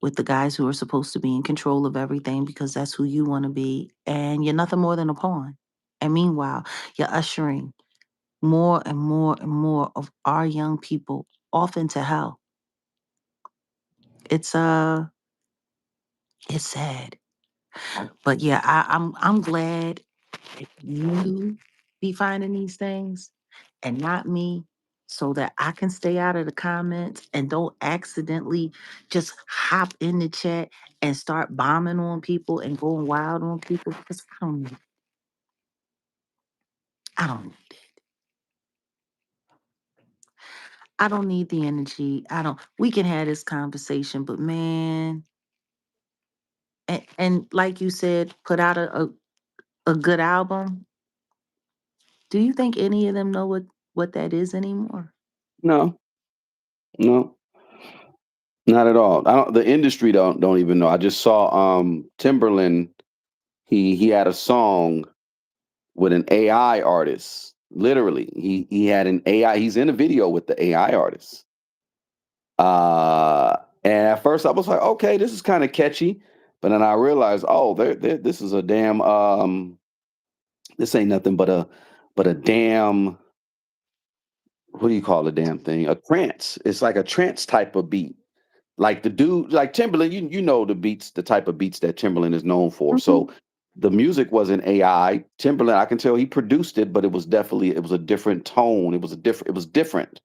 with the guys who are supposed to be in control of everything because that's who you want to be, and you're nothing more than a pawn. And meanwhile, you're ushering more and more and more of our young people off into hell. It's uh it's sad. But yeah, I'm glad that you be finding these things and not me, so that I can stay out of the comments and don't accidentally just hop in the chat and start bombing on people and going wild on people, because I don't I don't need the energy. I don't We can have this conversation, but man, and like you said, put out a good album. Do you think any of them know what that is anymore? No, no, not at all. I don't. The industry don't even know. I just saw Timberland. He had a song with an AI artist. Literally, he had an AI. He's in a video with the AI artist. And at first I was like, okay, this is kind of catchy, but then I realized, oh, this is a damn this ain't nothing but a damn, what do you call the damn thing? A trance. It's like a trance type of beat. Like the dude, like Timberland, you know the beats, the type of beats that Timberland is known for. Mhm. So the music wasn't AI. Timberland, I can tell he produced it, but it was a different tone. It was different.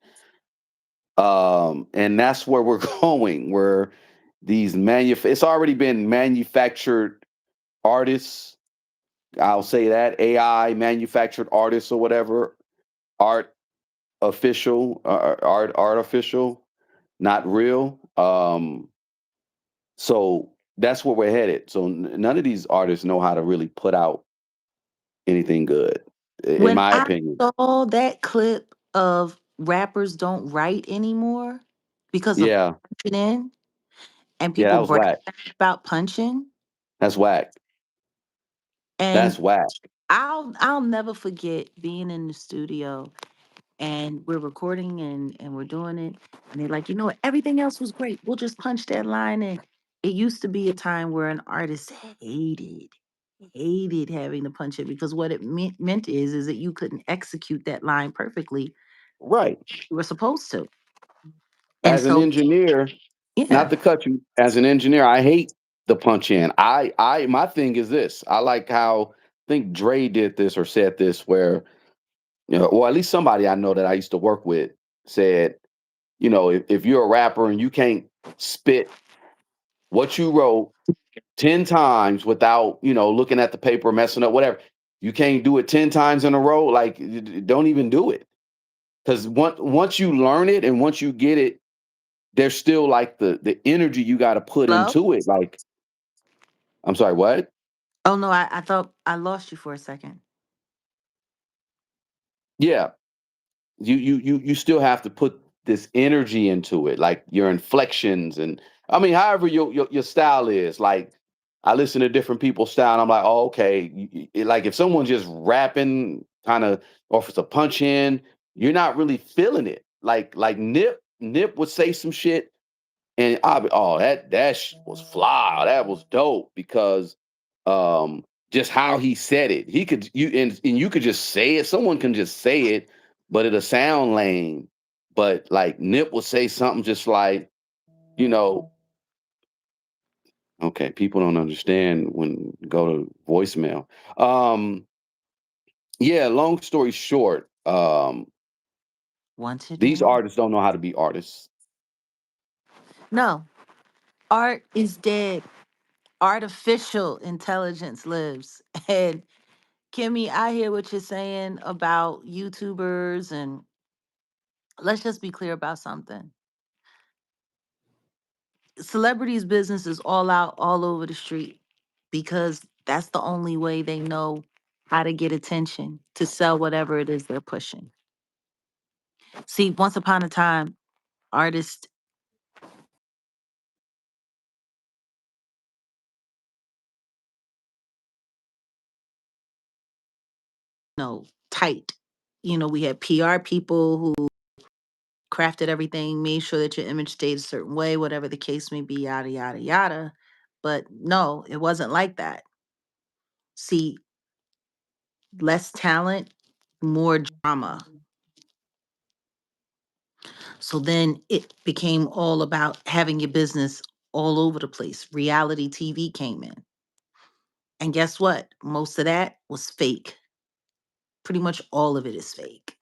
And that's where we're going, where it's already been manufactured artists. I'll say that AI manufactured artists or whatever, art art artificial, not real. So that's where we're headed. So none of these artists know how to really put out anything good, in When my I opinion. saw that clip of rappers don't write anymore because of Yeah, punching in and yeah, people that was brag whack. about punching, That's whack. and That's whack. I'll never forget being in the studio and we're recording and we're doing it, and they're like, what, everything else was great, we'll just punch that line in. It used to be a time where an artist hated having to punch it, because what it meant is that you couldn't execute that line perfectly. Right. You were supposed to. And As an so, engineer, not yeah. to cut you, as an engineer, I hate the punch in. My thing is this. I like how I think Dre did this or said this where, or at least somebody I know that I used to work with said, if you're a rapper and you can't spit what you wrote 10 times without, looking at the paper, messing up, whatever, you can't do it 10 times in a row, like don't even do it. Because once you learn it and once you get it, there's still like the energy you got to put Hello? into it. Like, I'm sorry, what? Oh no, I thought I lost you for a second. Yeah, you still have to put this energy into it, like your inflections and I mean, however your style is. Like, I listen to different people's style, and I'm like, oh, okay. Like if someone's just rapping, kind of, or if it's a punch in, you're not really feeling it. Like Nip would say some shit, and I'll be, oh, was fly. That was dope because um just how he said it. He could you and you could just say it. Someone can just say it, but it'll sound lame. But like Nip will say something just like, you know, okay, people don't understand when go to voicemail. Um, yeah, long story short, Once these again, artists don't know how to be artists. no, art is dead. Artificial intelligence lives. And Kimmy, I hear what you're saying about YouTubers, and let's just be clear about something. Celebrities' business is all out all over the street because That's the only way they know how to get attention to sell whatever it is they're pushing. See, once upon a time, artists know tight. We had PR people who crafted everything, made sure that your image stayed a certain way, whatever the case may be, yada yada yada. But no, it wasn't like that. See, less talent, more drama. So then it became all about having your business all over the place. Reality TV came in. And guess what? Most of that was fake. Pretty much all of it is fake.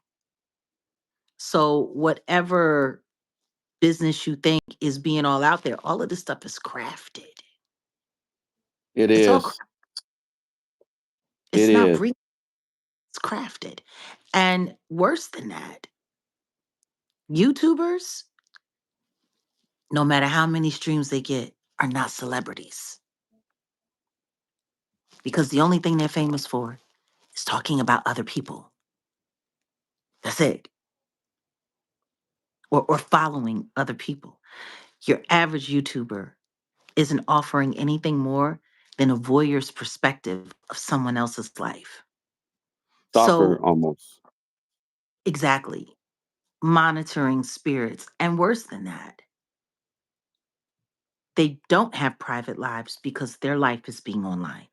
So whatever business you think is being all out there, all of this stuff is crafted. It It's all is. It it's not is. real, it's crafted. And worse than that, YouTubers, no matter how many streams they get, are not celebrities because the only thing they're famous for is talking about other people. That's it. Or following other people. Your average YouTuber isn't offering anything more than a voyeur's perspective of someone else's life. Stalker So, almost. exactly, monitoring spirits. And worse than that, they don't have private lives because their life is being online.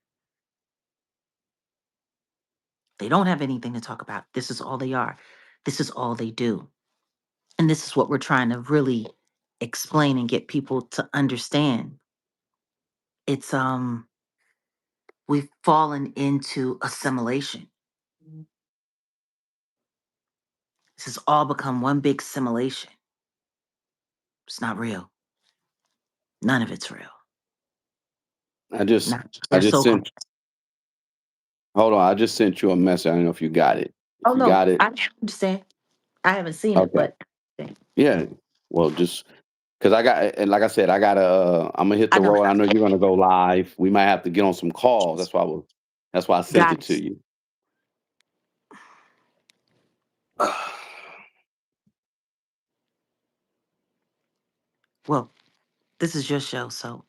They don't have anything to talk about. This is all they are. This is all they do. And this is what we're trying to really explain and get people to understand. It's we've fallen into assimilation. This has all become one big simulation. It's not real. None of it's real. I just Not I they're just so sent hold on, I just sent you a message. I don't know if you got it. oh If you no, got it, I understand. I haven't seen it, okay. but Yeah. Well, just because I got and like I said, I gotta I'm gonna hit I the know. road. I know you're gonna go live. We might have to get on some calls. That's why I sent Got it to it. you. Well, this is your show, so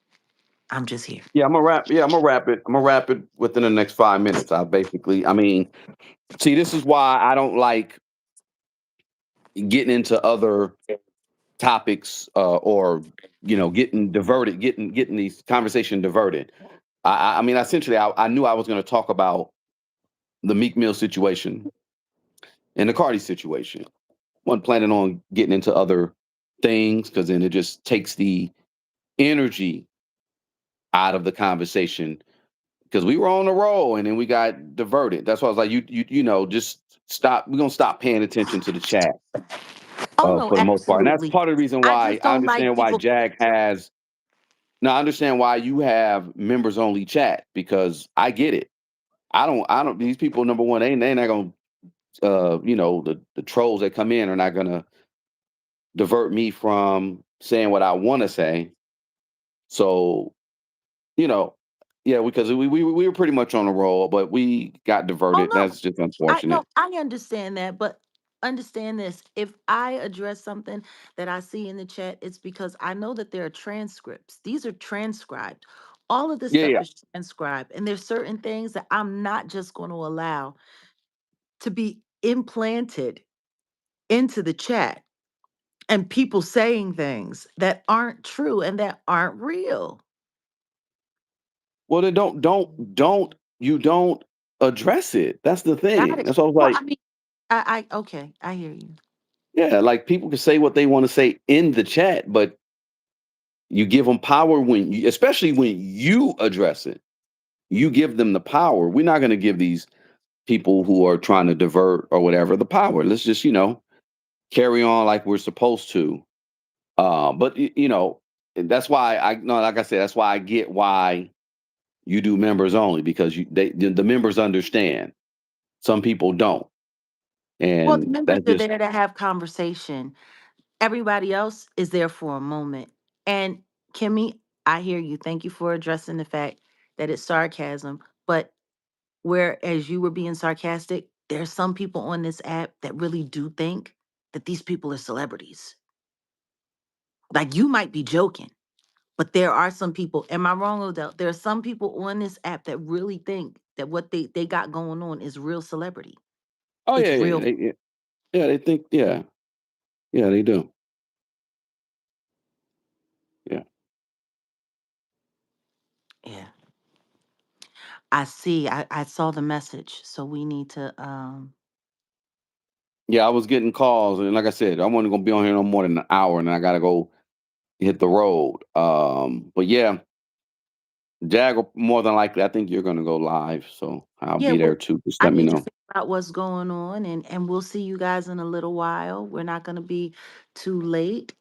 I'm just here. I'm gonna wrap it. I'm gonna wrap it within the next 5 minutes. I mean, see, this is why I don't like getting into other topics or getting diverted, getting these conversation diverted. I mean, essentially, I knew I was going to talk about the Meek Mill situation and the Cardi situation. Wasn't planning on getting into other things because then it just takes the energy out of the conversation because we were on a roll and then we got diverted. That's why I was like, just stop. We're gonna stop paying attention to the chat Oh no, for the most part, and that's absolutely. part of the reason I why just I don't like understand why people. Jag has. Now I understand why you have members only chat because I get it. I don't. These people, number one, they not gonna. The trolls that come in are not gonna divert me from saying what I want to say. So you know, yeah, because we were pretty much on a roll, but we got Oh diverted. no, That's just I no, unfortunate. I understand that, but understand this. If I address something that I see in the chat, it's because I know that there are transcripts. These are transcribed. All of this Yeah, stuff yeah. is transcribed. And there's certain things that I'm not just going to allow to be implanted into the chat and people saying things that aren't true and that aren't real. Well, then don't you don't address it. That's the Got thing. it. That's what I was Well, like. I mean, I okay, I hear you. Yeah, like people can say what they want to say in the chat, but you give them power especially when you address it. You give them the power. We're not going to give these people who are trying to divert or whatever the power. Let's just carry on like we're supposed to. But that's why I no, like I said, that's why I get why you do members only because the members understand. Some people don't, Well, the and members that are just there to have conversation. Everybody else is there for a moment. And Kimmy, I hear you. Thank you for addressing the fact that it's sarcasm. But whereas you were being sarcastic, there's some people on this app that really do think that these people are celebrities. Like you might be joking, but there are some people. Am I wrong, Odell? There are some people on this app that really think that what they got going on is real celebrity. Oh It's yeah, yeah, real. yeah. They think, yeah, yeah, they do. Yeah, Yeah. I see. I saw the message. So we need to yeah. I was getting calls, and like I said, I wasn't gonna be on here no more than an hour, and I gotta go hit the road. But yeah, Jag will more than likely. I think you're gonna go live, so I'll yeah, be there well, too. Just I let me need to know. figure out what's going on and we'll see you guys in a little while. We're not gonna be too late.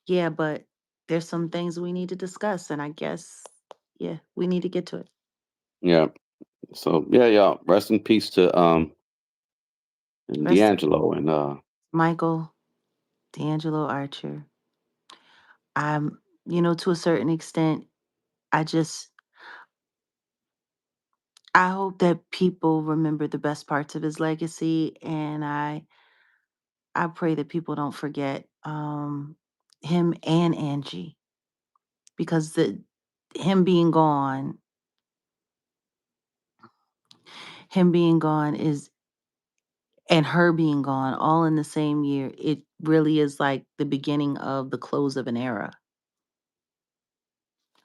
Yeah, but there's some things we need to discuss, and I guess, yeah, we need to get to it. Yeah. So yeah, yeah. Rest in peace to Rest D'Angelo and Michael D'Angelo Archer. To a certain extent, I just I hope that people remember the best parts of his legacy, and I pray that people don't forget him and Angie because the him being gone, him being gone is and her being gone all in the same year. It really is like the beginning of the close of an era.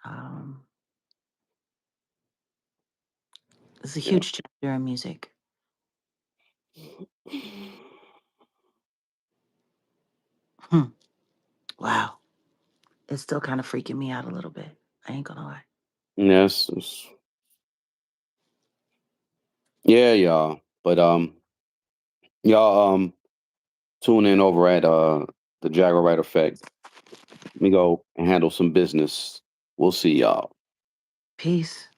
Um, it's a yeah. huge chapter in music. Hmm. Wow. It's still kind of freaking me out a little bit. I ain't gonna lie. Yes. Yeah, y'all. But y'all tune in over at the Jaguar Right Effect. Let me go and handle some business. We'll see y'all. Peace.